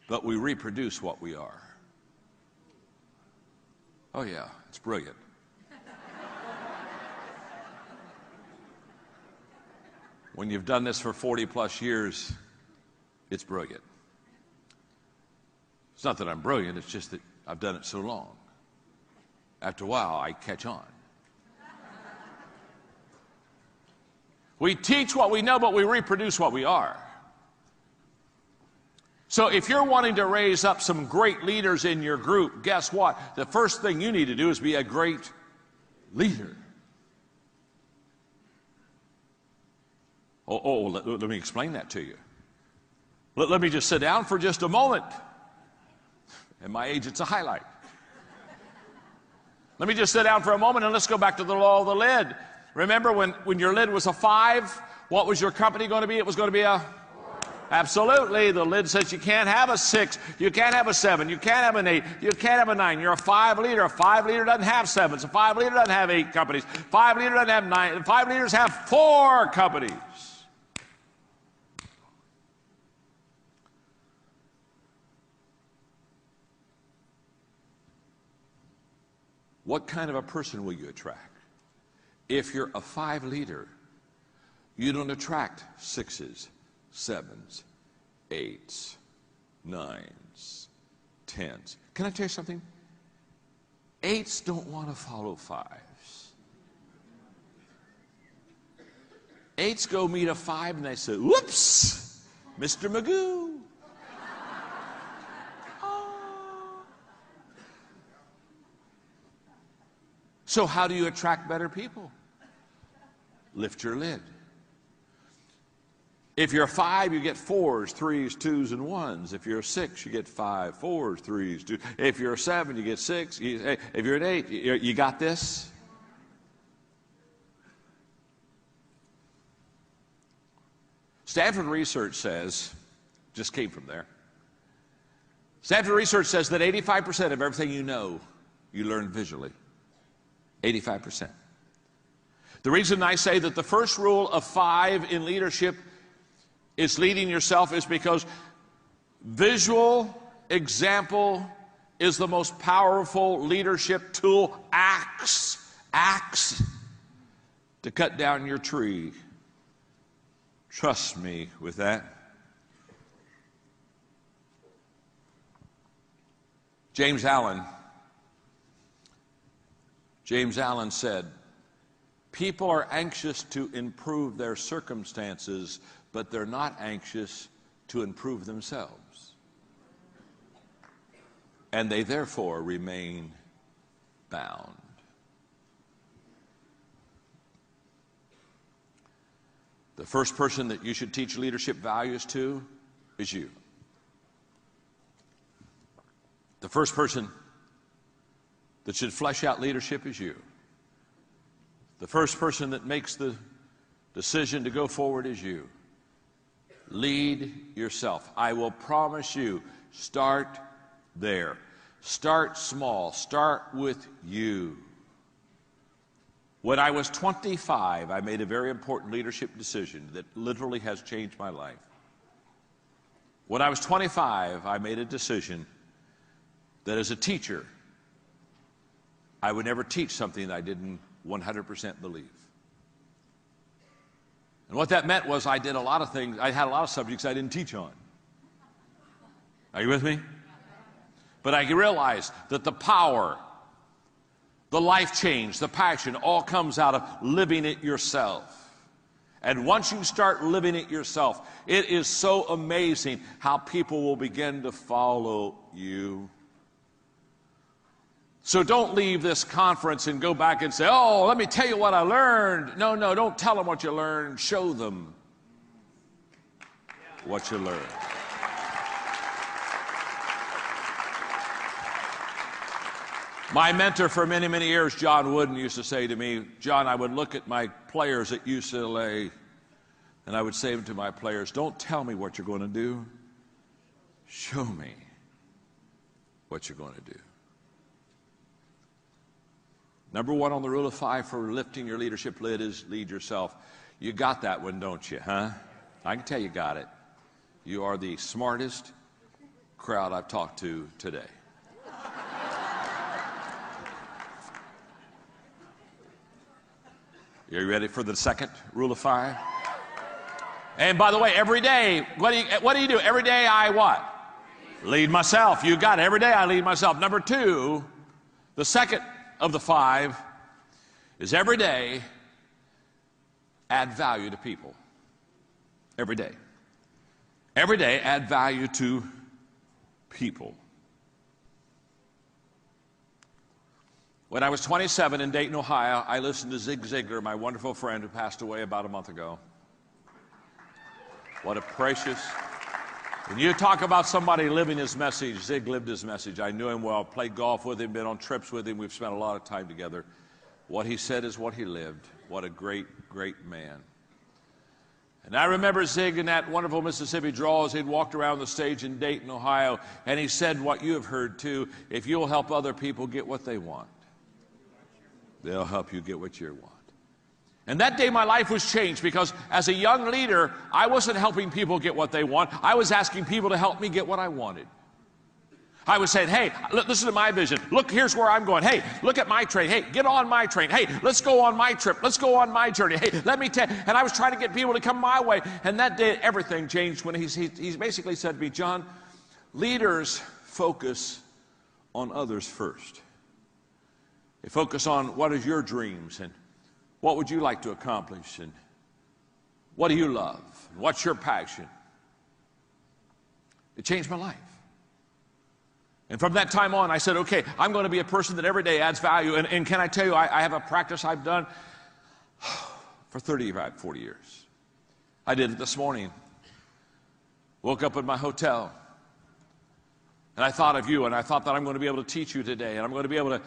but we reproduce what we are. Oh yeah, it's brilliant. When you've done this for 40 plus years, it's brilliant. It's not that I'm brilliant, it's just that I've done it so long. After a while, I catch on. We teach what we know, but we reproduce what we are. So if you're wanting to raise up some great leaders in your group, guess what? The first thing you need to do is be a great leader. Let me explain that to you. Let me just sit down for just a moment. At my age, it's a highlight. Let me just sit down for a moment and let's go back to the law of the lid. Remember when your lid was a 5, what was your company going to be? It was going to be a... Absolutely. The lid says you can't have a 6, you can't have a 7, you can't have an 8, you can't have a 9. You're a 5 leader. A 5 leader doesn't have 7s. A 5 leader doesn't have 8 companies. 5 leader doesn't have 9. 5 leaders have 4 companies. What kind of a person will you attract? If you're a 5 leader, you don't attract 6s, 7s, 8s, 9s, 10s. Can I tell you something? 8s don't want to follow 5s. 8s go meet a 5 and they say, whoops, Mr. Magoo. So how do you attract better people? Lift your lid. If you're a 5, you get 4s, 3s, 2s, and 1s. If you're a 6, you get 5, 4s, 3s, 2s. If you're a 7, you get 6. If you're an 8, you got this? Stanford research says, just came from there. Stanford research says that 85% of everything you know, you learn visually. 85%. The reason I say that the first rule of 5 in leadership is leading yourself is because visual example is the most powerful leadership tool. Axe to cut down your tree. Trust me with that. James Allen said, people are anxious to improve their circumstances, but they're not anxious to improve themselves. And they therefore remain bound. The first person that you should teach leadership values to is you. The first person that should flesh out leadership is you. The first person that makes the decision to go forward is you. Lead yourself. I will promise you, start there. Start small. Start with you. When I was 25, I made a very important leadership decision that literally has changed my life. When I was 25, I made a decision that as a teacher, I would never teach something that I didn't 100% believe. And what that meant was I did a lot of things, I had a lot of subjects I didn't teach on. Are you with me? But I realized that the power, the life change, the passion, all comes out of living it yourself. And once you start living it yourself, it is so amazing how people will begin to follow you. So don't leave this conference and go back and say, oh, let me tell you what I learned. No, don't tell them what you learned. Show them what you learned. My mentor for many, many years, John Wooden, used to say to me, John, I would look at my players at UCLA and I would say to my players, don't tell me what you're going to do. Show me what you're going to do. Number one on the rule of 5 for lifting your leadership lid is lead yourself. You got that one, don't you, huh? I can tell you got it. You are the smartest crowd I've talked to today. Are you ready for the second rule of 5? And by the way, every day, what do you do? Every day I what? Lead myself. You got it. Every day I lead myself. Number 2, the second of the 5 is every day add value to people. Every day. Every day add value to people. When I was 27 in Dayton, Ohio, I listened to Zig Ziglar, my wonderful friend who passed away about a month ago. What a precious... When you talk about somebody living his message, Zig lived his message. I knew him well, played golf with him, been on trips with him. We've spent a lot of time together. What he said is what he lived. What a great, great man. And I remember Zig in that wonderful Mississippi drawl as he'd walked around the stage in Dayton, Ohio, and he said what you have heard too, if you'll help other people get what they want, they'll help you get what you want. And that day my life was changed because as a young leader, I wasn't helping people get what they want. I was asking people to help me get what I wanted. I was saying, hey, listen to my vision. Look, here's where I'm going. Hey, look at my train. Hey, get on my train. Hey, let's go on my trip. Let's go on my journey. Hey, let me tell you. And I was trying to get people to come my way. And that day, everything changed when he basically said to me, John, leaders focus on others first. They focus on what is your dreams and what would you like to accomplish and what do you love? What's your passion? It changed my life. And from that time on, I said, okay, I'm going to be a person that every day adds value. And can I tell you, I have a practice I've done for 35, 40 years. I did it this morning. Woke up in my hotel. And I thought of you, and I thought that I'm going to be able to teach you today, and I'm going to be able to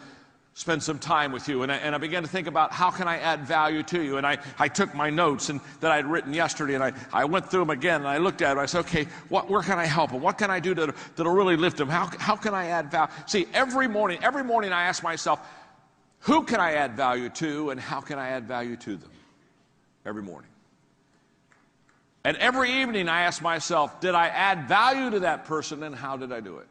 spend some time with you. And I began to think about how can I add value to you. And I took my notes that I had written yesterday, and I went through them again, and I looked at it. I said, okay, where can I help them? What can I do that'll really lift them? How can I add value? See, every morning I ask myself, who can I add value to, and how can I add value to them? Every morning. And every evening I ask myself, did I add value to that person, and how did I do it?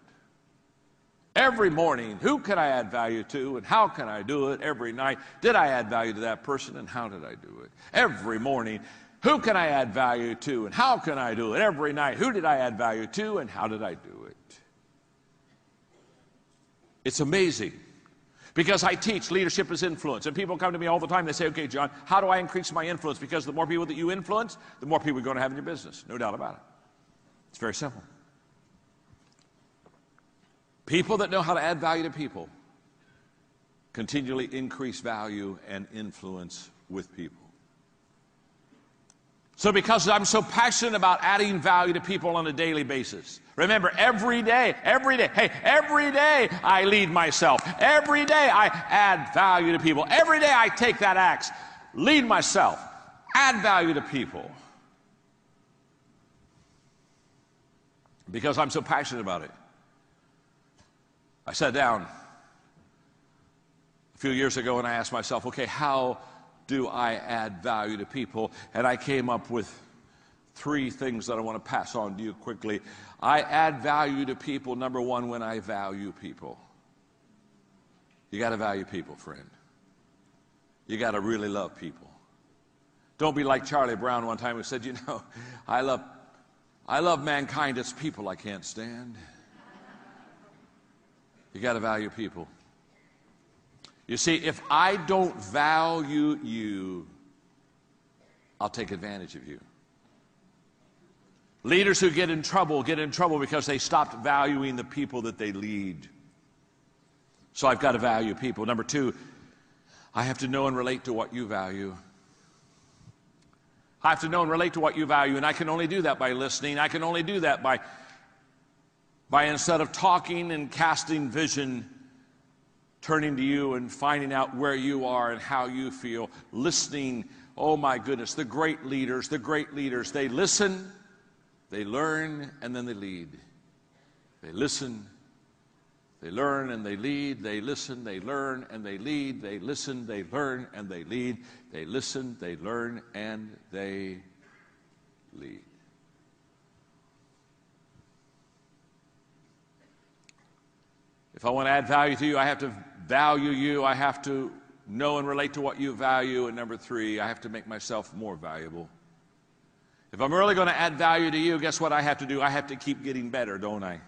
Every morning, who can I add value to and how can I do it? Every night, did I add value to that person and how did I do it? Every morning, who can I add value to and how can I do it? Every night, who did I add value to and how did I do it? It's amazing because I teach leadership is influence, and people come to me all the time. They say, okay, John, how do I increase my influence? Because the more people that you influence, the more people you're going to have in your business. No doubt about it. It's very simple. People that know how to add value to people continually increase value and influence with people. So because I'm so passionate about adding value to people on a daily basis, remember, every day I lead myself. Every day I add value to people. Every day I take that axe, lead myself, add value to people. Because I'm so passionate about it. I sat down a few years ago and I asked myself, okay, how do I add value to people? And I came up with 3 things that I want to pass on to you quickly. I add value to people, number 1, when I value people. You got to value people, friend. You got to really love people. Don't be like Charlie Brown one time who said, you know, I love mankind. It's people I can't stand. You got to value people. You see, if I don't value you, I'll take advantage of you. Leaders who get in trouble because they stopped valuing the people that they lead. So I've got to value people. Number 2, I have to know and relate to what you value. I have to know and relate to what you value, and I can only do that by listening. I can only do that by instead of talking and casting vision, turning to you and finding out where you are and how you feel, listening. Oh my goodness, the great leaders, they listen, they learn, and then they lead. They listen, they learn, and they lead. They listen, they learn, and they lead. They listen, they learn, and they lead. They listen, they learn, and they lead. If I want to add value to you, I have to value you. I have to know and relate to what you value. And number 3, I have to make myself more valuable. If I'm really going to add value to you, guess what I have to do? I have to keep getting better, don't I?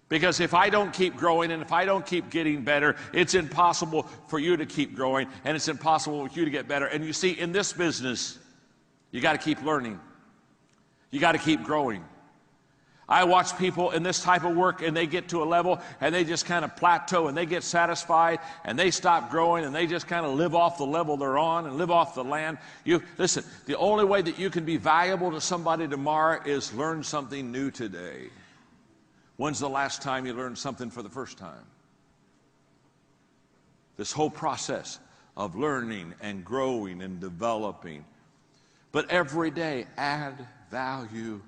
Because if I don't keep growing and if I don't keep getting better, it's impossible for you to keep growing and it's impossible for you to get better. And you see, in this business, you got to keep learning. You got to keep growing. I watch people in this type of work and they get to a level and they just kind of plateau and they get satisfied and they stop growing and they just kind of live off the level they're on and live off the land. Listen, the only way that you can be valuable to somebody tomorrow is learn something new today. When's the last time you learned something for the first time? This whole process of learning and growing and developing. But every day, add value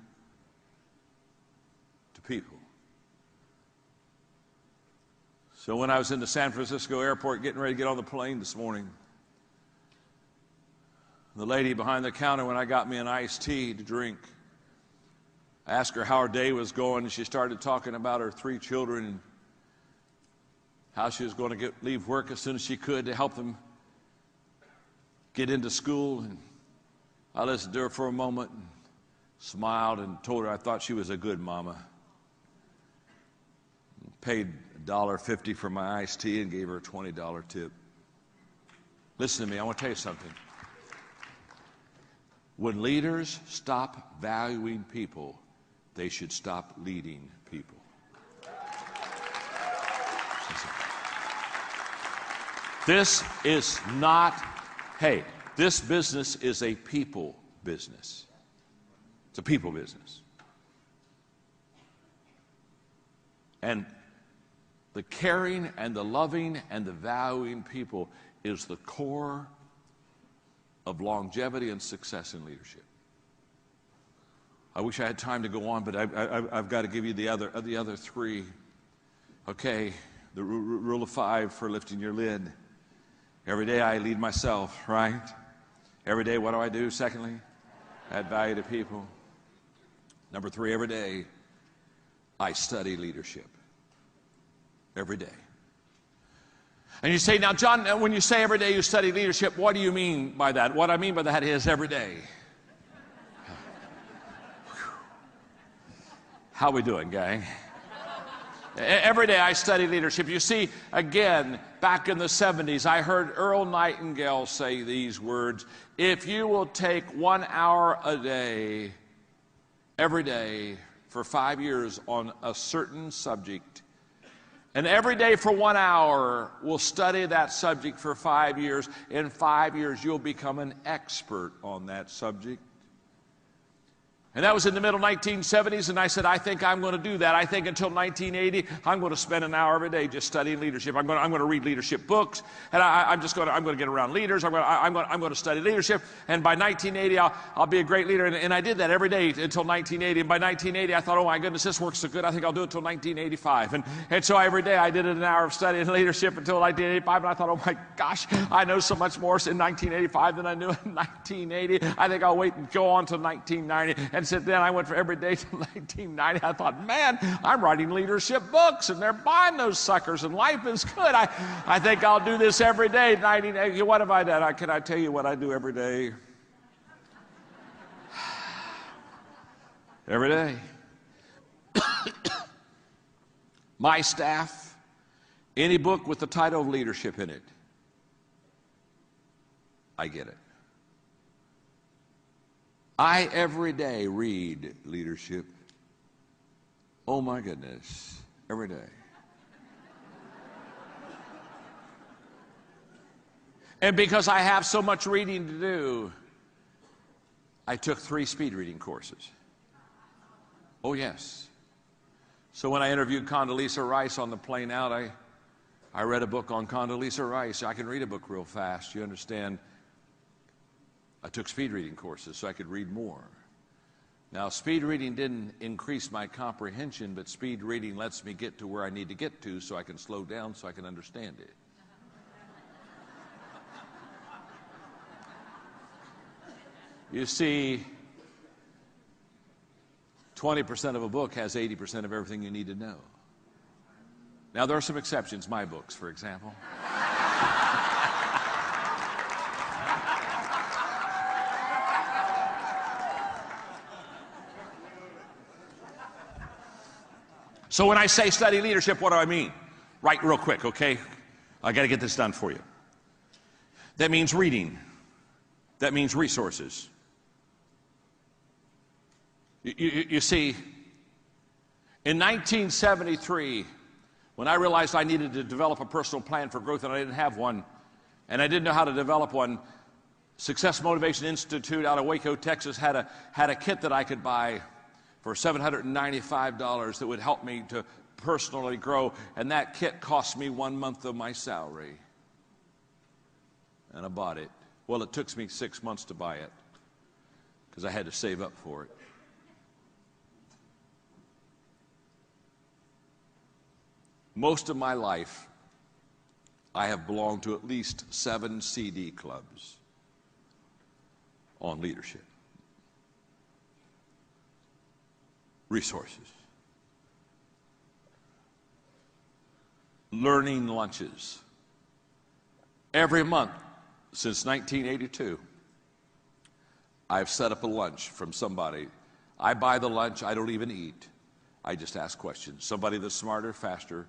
to people. So when I was in the San Francisco airport getting ready to get on the plane this morning, the lady behind the counter, when I got me an iced tea to drink, I asked her how her day was going, and she started talking about her 3 children and how she was going to leave work as soon as she could to help them get into school. And I listened to her for a moment and smiled and told her I thought she was a good mama. Paid $1.50 for my iced tea and gave her a $20 tip. Listen to me, I want to tell you something. When leaders stop valuing people, they should stop leading people. This is not, this business is a people business. It's a people business. And the caring and the loving and the valuing people is the core of longevity and success in leadership. I wish I had time to go on, but I've got to give you the other 3. Okay, the rule of 5 for lifting your lid. Every day I lead myself, right? Every day, what do I do? Secondly, add value to people. Number 3, every day I study leadership. Every day. And you say, now, John, when you say every day you study leadership, what do you mean by that? What I mean by that is every day. How we doing, gang? Every day I study leadership. You see, again, back in the 70s, I heard Earl Nightingale say these words: if you will take 1 hour a day, every day, for 5 years on a certain subject, and every day for 1 hour, we'll study that subject for 5 years. In 5 years, you'll become an expert on that subject. And that was in the middle 1970s, and I said, I think I'm going to do that. I think until 1980, I'm going to spend an hour every day just studying leadership. I'm going to read leadership books, and I'm going to get around leaders. I'm going to study leadership, and by 1980, I'll be a great leader. And I did that every day until 1980. And by 1980, I thought, oh my goodness, this works so good. I think I'll do it until 1985. And so every day I did an hour of studying leadership until 1985. And I thought, oh my gosh, I know so much more in 1985 than I knew in 1980. I think I'll wait and go on to 1990. And so then I went for every day till 1990. I thought, man, I'm writing leadership books, and they're buying those suckers, and life is good. I think I'll do this every day. 1980. What have I done? Can I tell you what I do every day? Every day. My staff, any book with the title of leadership in it, I get it. I every day read leadership. Oh my goodness, every day. And because I have so much reading to do, I took 3 speed reading courses. Oh yes. So when I interviewed Condoleezza Rice on the plane out, I read a book on Condoleezza Rice. I can read a book real fast, you understand. I took speed reading courses so I could read more. Now, speed reading didn't increase my comprehension, but speed reading lets me get to where I need to get to so I can slow down so I can understand it. You see, 20% of a book has 80% of everything you need to know. Now, there are some exceptions, my books, for example. So when I say study leadership, what do I mean? Right, real quick, okay? I got to get this done for you. That means reading. That means resources. You see, in 1973, when I realized I needed to develop a personal plan for growth and I didn't have one, and I didn't know how to develop one, Success Motivation Institute out of Waco, Texas had a kit that I could buy for $795 that would help me to personally grow, and that kit cost me 1 month of my salary. And I bought it. Well, it took me 6 months to buy it because I had to save up for it. Most of my life, I have belonged to at least 7 CD clubs on leadership. Resources. Learning lunches. Every month since 1982, I've set up a lunch from somebody. I buy the lunch, I don't even eat. I just ask questions. Somebody that's smarter, faster,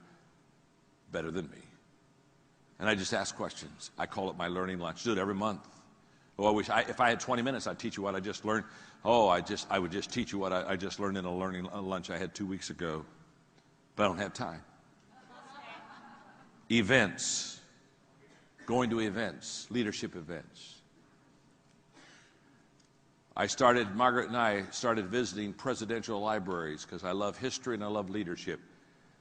better than me. And I just ask questions. I call it my learning lunch. Do it every month. Oh, I wish if I had 20 minutes, I'd teach you what I just learned. Oh, I would just teach you what I just learned in a learning lunch I had 2 weeks ago. But I don't have time. Events. Going to events, leadership events. Margaret and I started visiting presidential libraries because I love history and I love leadership.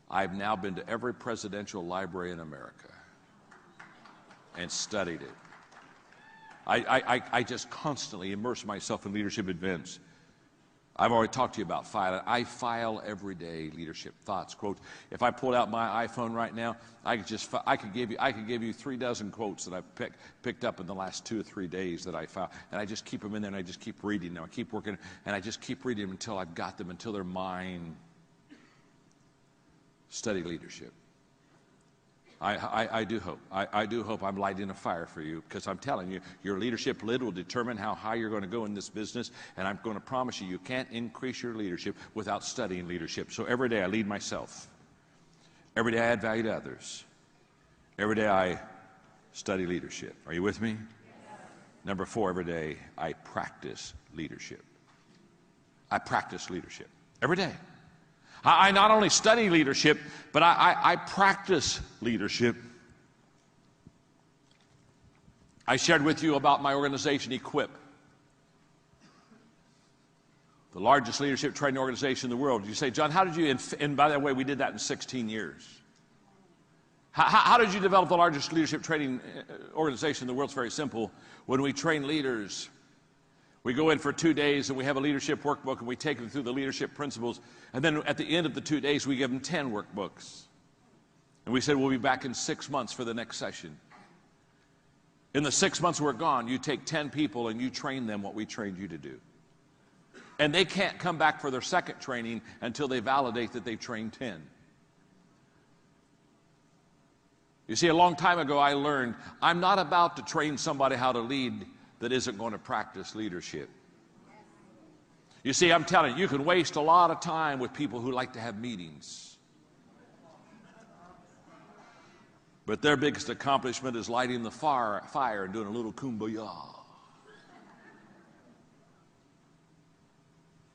I've now been to every presidential library in America and studied it. I just constantly immerse myself in leadership events. I've already talked to you about filing. I file every day leadership thoughts, quotes. If I pulled out my iPhone right now, I could give you 3 dozen quotes that I've picked up in the last 2 or 3 days that I filed, and I just keep them in there and I just keep reading them. I keep working and I just keep reading them until I've got them, until they're mine. Study leadership. I do hope. I do hope I'm lighting a fire for you, because I'm telling you, your leadership lid will determine how high you're going to go in this business, and I'm going to promise you, you can't increase your leadership without studying leadership. So every day I lead myself. Every day I add value to others. Every day I study leadership. Are you with me? Yes. Number 4, every day I practice leadership. I practice leadership every day. I not only study leadership, but I practice leadership. I shared with you about my organization, Equip. the largest leadership training organization in the world. You say, John, how did you, and by the way, we did that in 16 years. How did you develop the largest leadership training organization in the world? It's very simple. When we train leaders, we go in for 2 days and we have a leadership workbook and we take them through the leadership principles. And then at the end of the 2 days, we give them 10 workbooks. And we said, we'll be back in 6 months for the next session. In the 6 months we're gone, you take 10 people and you train them what we trained you to do. And they can't come back for their second training until they validate that they've trained 10. You see, a long time ago I learned I'm not about to train somebody how to lead that isn't going to practice leadership. You see, I'm telling you, you can waste a lot of time with people who like to have meetings. But their biggest accomplishment is lighting the fire and doing a little kumbaya.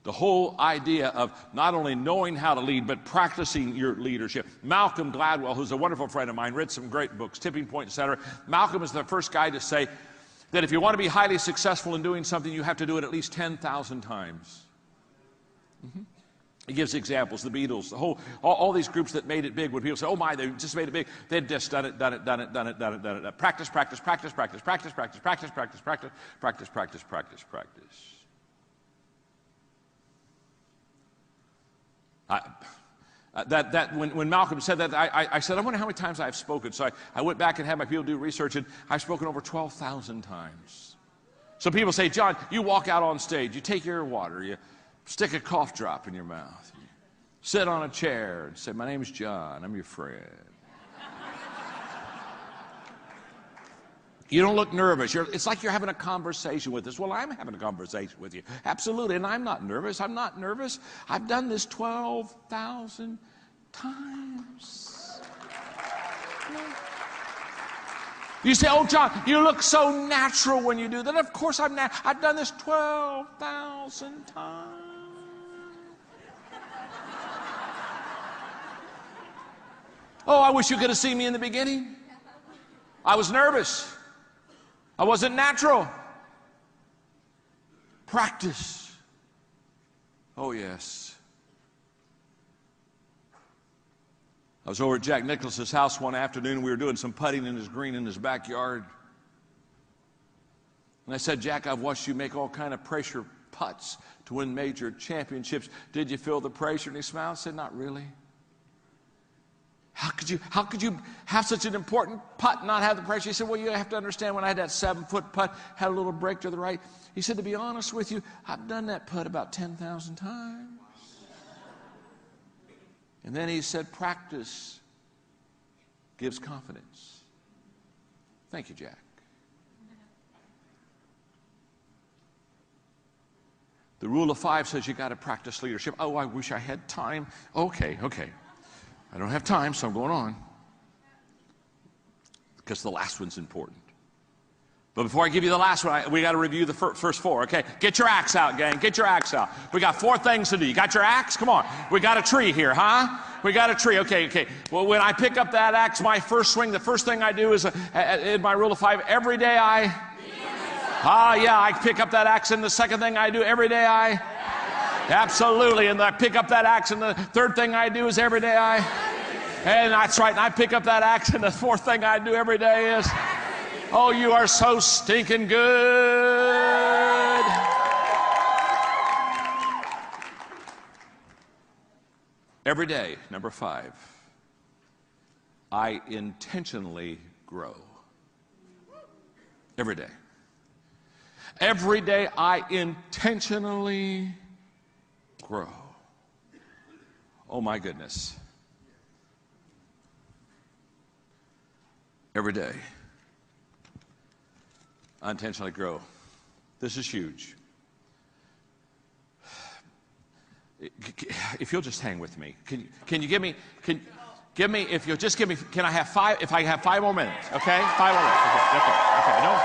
The whole idea of not only knowing how to lead, but practicing your leadership. Malcolm Gladwell, who's a wonderful friend of mine, read some great books, Tipping Point, etc. Malcolm is the first guy to say that if you want to be highly successful in doing something, you have to do it at least 10,000 times. He gives examples, the Beatles, all these groups that made it big. When people say, oh my, they just made it big, they'd just done it. Practice, practice, practice, practice, practice, practice, practice, practice, practice, practice, practice, practice, practice. When Malcolm said that, I said, I wonder how many times I've spoken. So I went back and had my people do research, and I've spoken over 12,000 times. So people say, John, you walk out on stage, you take your water, you stick a cough drop in your mouth, you sit on a chair and say, my name is John, I'm your friend. You don't look nervous. It's like you're having a conversation with us. Well, I'm having a conversation with you. Absolutely, and I'm not nervous. I'm not nervous. I've done this 12,000 times. You say, oh, John, you look so natural when you do that. Of course I'm natural. I've done this 12,000 times. Oh, I wish you could have seen me in the beginning. I was nervous. I wasn't natural. Practice. Oh, yes. I was over at Jack Nicklaus's house one afternoon. We were doing some putting in his green in his backyard. And I said, Jack, I've watched you make all kind of pressure putts to win major championships. Did you feel the pressure? And he smiled and said, not really. How could you have such an important putt and not have the pressure? He said, well, you have to understand, when I had that 7-foot putt, had a little break to the right. He said, to be honest with you, I've done that putt about 10,000 times. And then he said, practice gives confidence. Thank you, Jack. The rule of 5 says you got to practice leadership. Oh, I wish I had time. Okay. I don't have time, so I'm going on. Because the last one's important. But before I give you the last one, we got to review the first 4, okay? Get your axe out, gang. Get your axe out. We got 4 things to do. You got your axe? Come on. We got a tree here, huh? We got a tree. Okay. Well, when I pick up that axe, my first swing, the first thing I do is, in my rule of 5, every day I pick up that axe, and the second thing I do every day absolutely, and I pick up that axe, and the third thing I do is every day and that's right, and I pick up that axe, and the fourth thing I do every day is, oh, you are so stinking good. Every day, number 5, I intentionally grow. Every day. Every day I intentionally grow. Oh my goodness. Every day I intentionally grow. This is huge. If you'll just hang with me, can you give me, if you'll just give me, can I have 5, if I have 5 more minutes, okay? 5 more minutes, okay, no,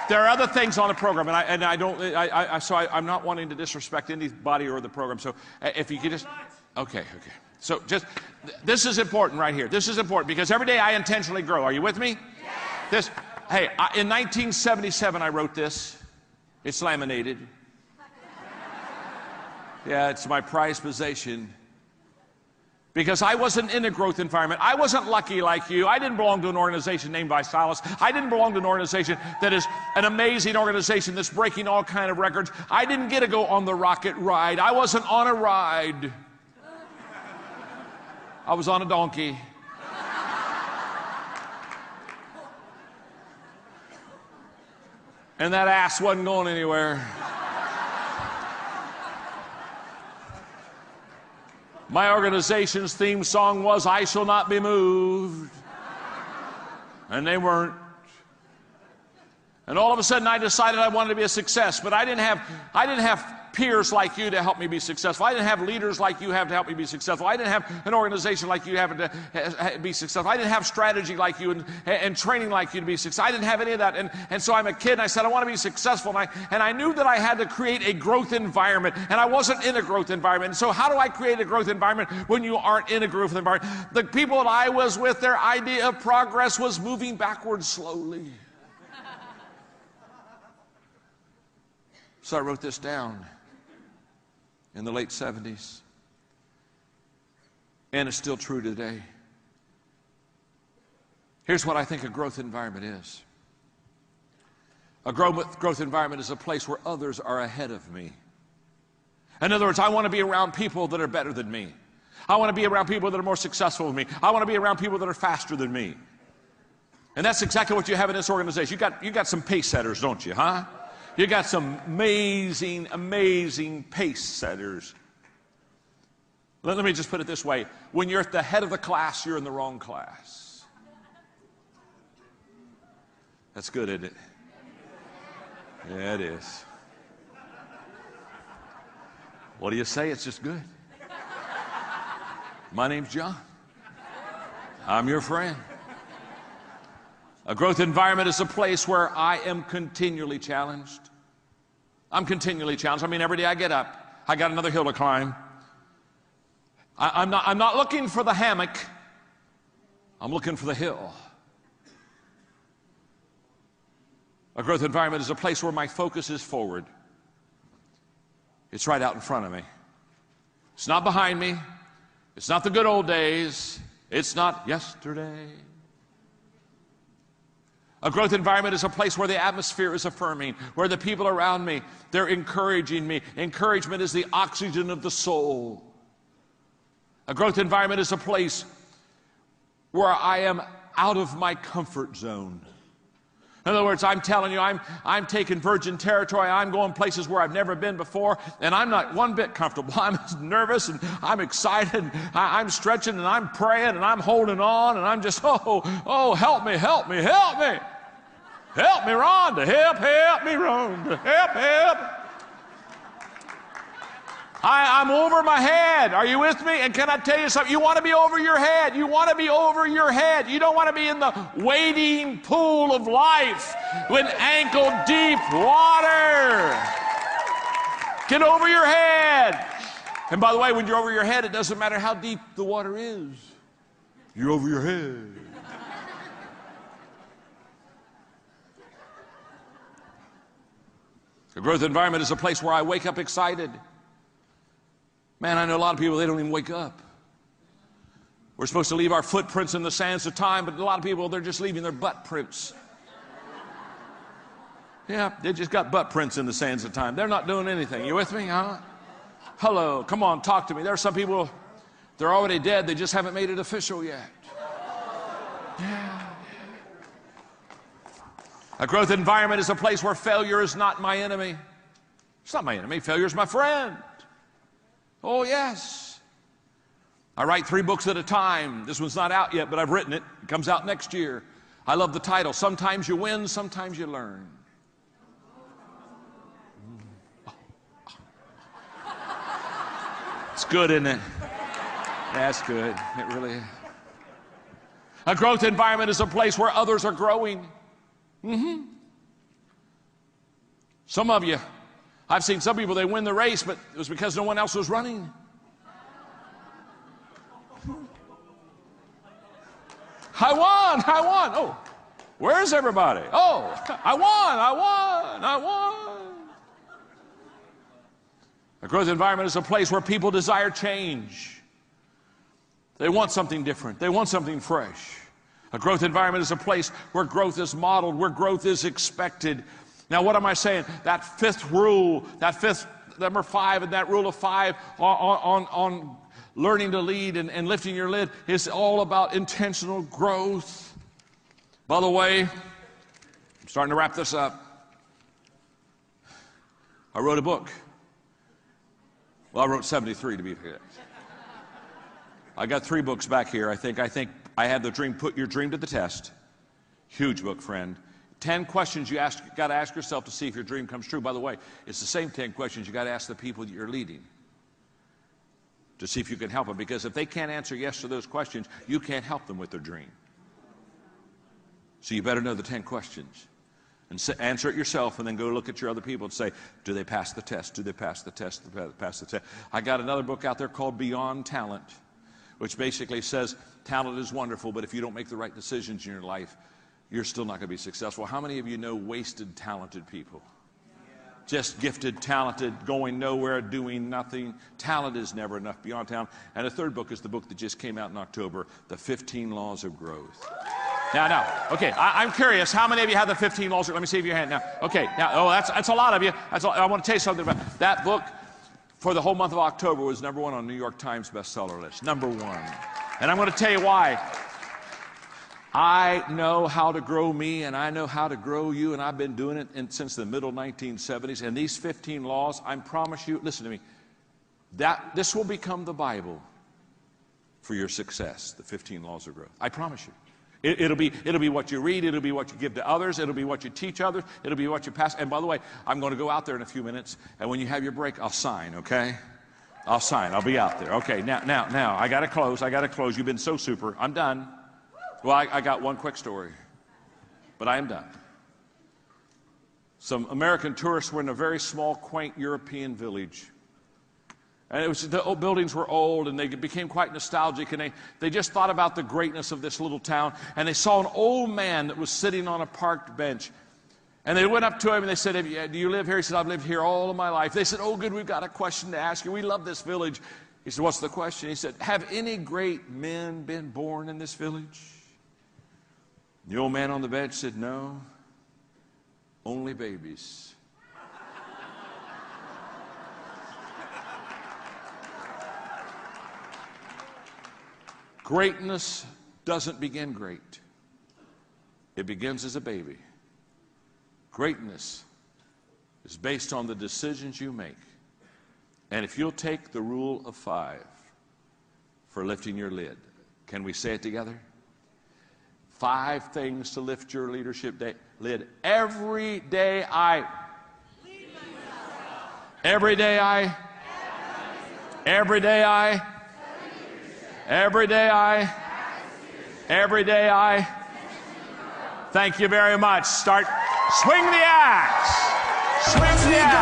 there are other things on the program, and I'm not wanting to disrespect anybody or the program, so if you could just, okay. So just, this is important right here. This is important because every day I intentionally grow. Are you with me? Yes. In 1977 I wrote this. It's laminated. Yeah, it's my prized possession. Because I wasn't in a growth environment. I wasn't lucky like you. I didn't belong to an organization named by Silas. I didn't belong to an organization that is an amazing organization that's breaking all kind of records. I didn't get to go on the rocket ride. I wasn't on a ride. I was on a donkey. And that ass wasn't going anywhere. My organization's theme song was, "I shall not be moved." And they weren't. And all of a sudden I decided I wanted to be a success, but I didn't have peers like you to help me be successful. I didn't have leaders like you have to help me be successful. I didn't have an organization like you have to be successful. I didn't have strategy like you and training like you to be successful. I didn't have any of that. And so I'm a kid, and I said, I want to be successful. And I knew that I had to create a growth environment, and I wasn't in a growth environment. And so how do I create a growth environment when you aren't in a growth environment? The people that I was with, their idea of progress was moving backwards slowly. So I wrote this down in the late 70s. And it's still true today. Here's what I think a growth environment is. A growth environment is a place where others are ahead of me. In other words, I want to be around people that are better than me. I want to be around people that are more successful than me. I want to be around people that are faster than me. And that's exactly what you have in this organization. You got some pace setters, don't you, huh? You got some amazing, amazing pace setters. Let me just put it this way. When you're at the head of the class, you're in the wrong class. That's good, isn't it? Yeah, it is. What do you say? It's just good. My name's John. I'm your friend. A growth environment is a place where I am continually challenged. I'm continually challenged. I mean, every day I get up, I got another hill to climb. I'm not looking for the hammock. I'm looking for the hill. A growth environment is a place where my focus is forward. It's right out in front of me. It's not behind me. It's not the good old days. It's not yesterday. A growth environment is a place where the atmosphere is affirming, where the people around me, they're encouraging me. Encouragement is the oxygen of the soul. A growth environment is a place where I am out of my comfort zone. In other words, I'm telling you, I'm taking virgin territory. I'm going places where I've never been before, and I'm not one bit comfortable. I'm nervous, and I'm excited, and I'm stretching, and I'm praying, and I'm holding on, and I'm just, oh, help me, help me, help me. Help me, Rhonda. Help me, Rhonda. Help. I'm over my head. Are you with me? And can I tell you something? You want to be over your head. You want to be over your head. You don't want to be in the wading pool of life with ankle deep water. Get over your head. And by the way, when you're over your head, it doesn't matter how deep the water is. You're over your head. A growth environment is a place where I wake up excited. Man, I know a lot of people, they don't even wake up. We're supposed to leave our footprints in the sands of time, but a lot of people, they're just leaving their butt prints. Yeah, they just got butt prints in the sands of time. They're not doing anything. You with me, huh? Hello, come on, talk to me. There are some people, they're already dead. They just haven't made it official yet. Yeah. A growth environment is a place where failure is not my enemy. It's not my enemy. Failure is my friend. Oh, yes. I write 3 books at a time. This one's not out yet, but I've written it. It comes out next year. I love the title. Sometimes you win, sometimes you learn. It's good, isn't it? That's good. It really is. A growth environment is a place where others are growing. Some of you, I've seen some people, they win the race, but it was because no one else was running. I won. Oh, where's everybody? Oh, I won. A growth environment is a place where people desire change. They want something different. They want something fresh. A growth environment is a place where growth is modeled, where growth is expected. Now, what am I saying? That fifth rule, number 5, and that rule of 5 on learning to lead and lifting your lid is all about intentional growth. By the way, I'm starting to wrap this up. I wrote a book. Well, I wrote 73 to be exact. I got 3 books back here. I think I had the dream, Put Your Dream to the Test. Huge book, friend. 10 questions you got to ask yourself to see if your dream comes true. By the way, it's the same 10 questions you got to ask the people that you're leading to see if you can help them. Because if they can't answer yes to those questions, you can't help them with their dream. So you better know the 10 questions. And answer it yourself, and then go look at your other people and say, do they pass the test? Do they pass the test? Do they pass the test? I got another book out there called Beyond Talent, which basically says talent is wonderful, but if you don't make the right decisions in your life, you're still not going to be successful. How many of you know wasted, talented people? Just gifted, talented, going nowhere, doing nothing. Talent is never enough. Beyond Talent. And the third book is the book that just came out in October, The 15 Laws of Growth. Now, okay, I'm curious, how many of you have the 15 laws? Let me see if your hand now. Okay, now, that's a lot of you. I want to tell you something about it. That book for the whole month of October was #1 on New York Times bestseller list. #1. And I'm going to tell you why. I know how to grow me, and I know how to grow you, and I've been doing it since the middle 1970s. And these 15 laws, I promise you, listen to me, that this will become the Bible for your success, the 15 laws of growth. I promise you. It'll be what you read, it'll be what you give to others, it'll be what you teach others, it'll be what you pass. And by the way, I'm going to go out there in a few minutes, and when you have your break, I'll sign, okay? I'll sign. I'll be out there. Okay, now, I got to close. You've been so super. I'm done. Well, I got one quick story, but I am done. Some American tourists were in a very small, quaint European village. And the old buildings were old, and they became quite nostalgic, and they just thought about the greatness of this little town. And they saw an old man that was sitting on a parked bench. And they went up to him, and they said, do you live here? He said, I've lived here all of my life. They said, oh, good, we've got a question to ask you. We love this village. He said, what's the question? He said, have any great men been born in this village? The old man on the bench said, no, only babies. Greatness doesn't begin great. It begins as a baby. Greatness is based on the decisions you make. And if you'll take the rule of 5 for lifting your lid, can we say it together? 5 things to lift your leadership lid. Every day I lead myself. Every day I. Every day I. Every day I. Every day I. Thank you very much. Swing the axe. Swing the axe.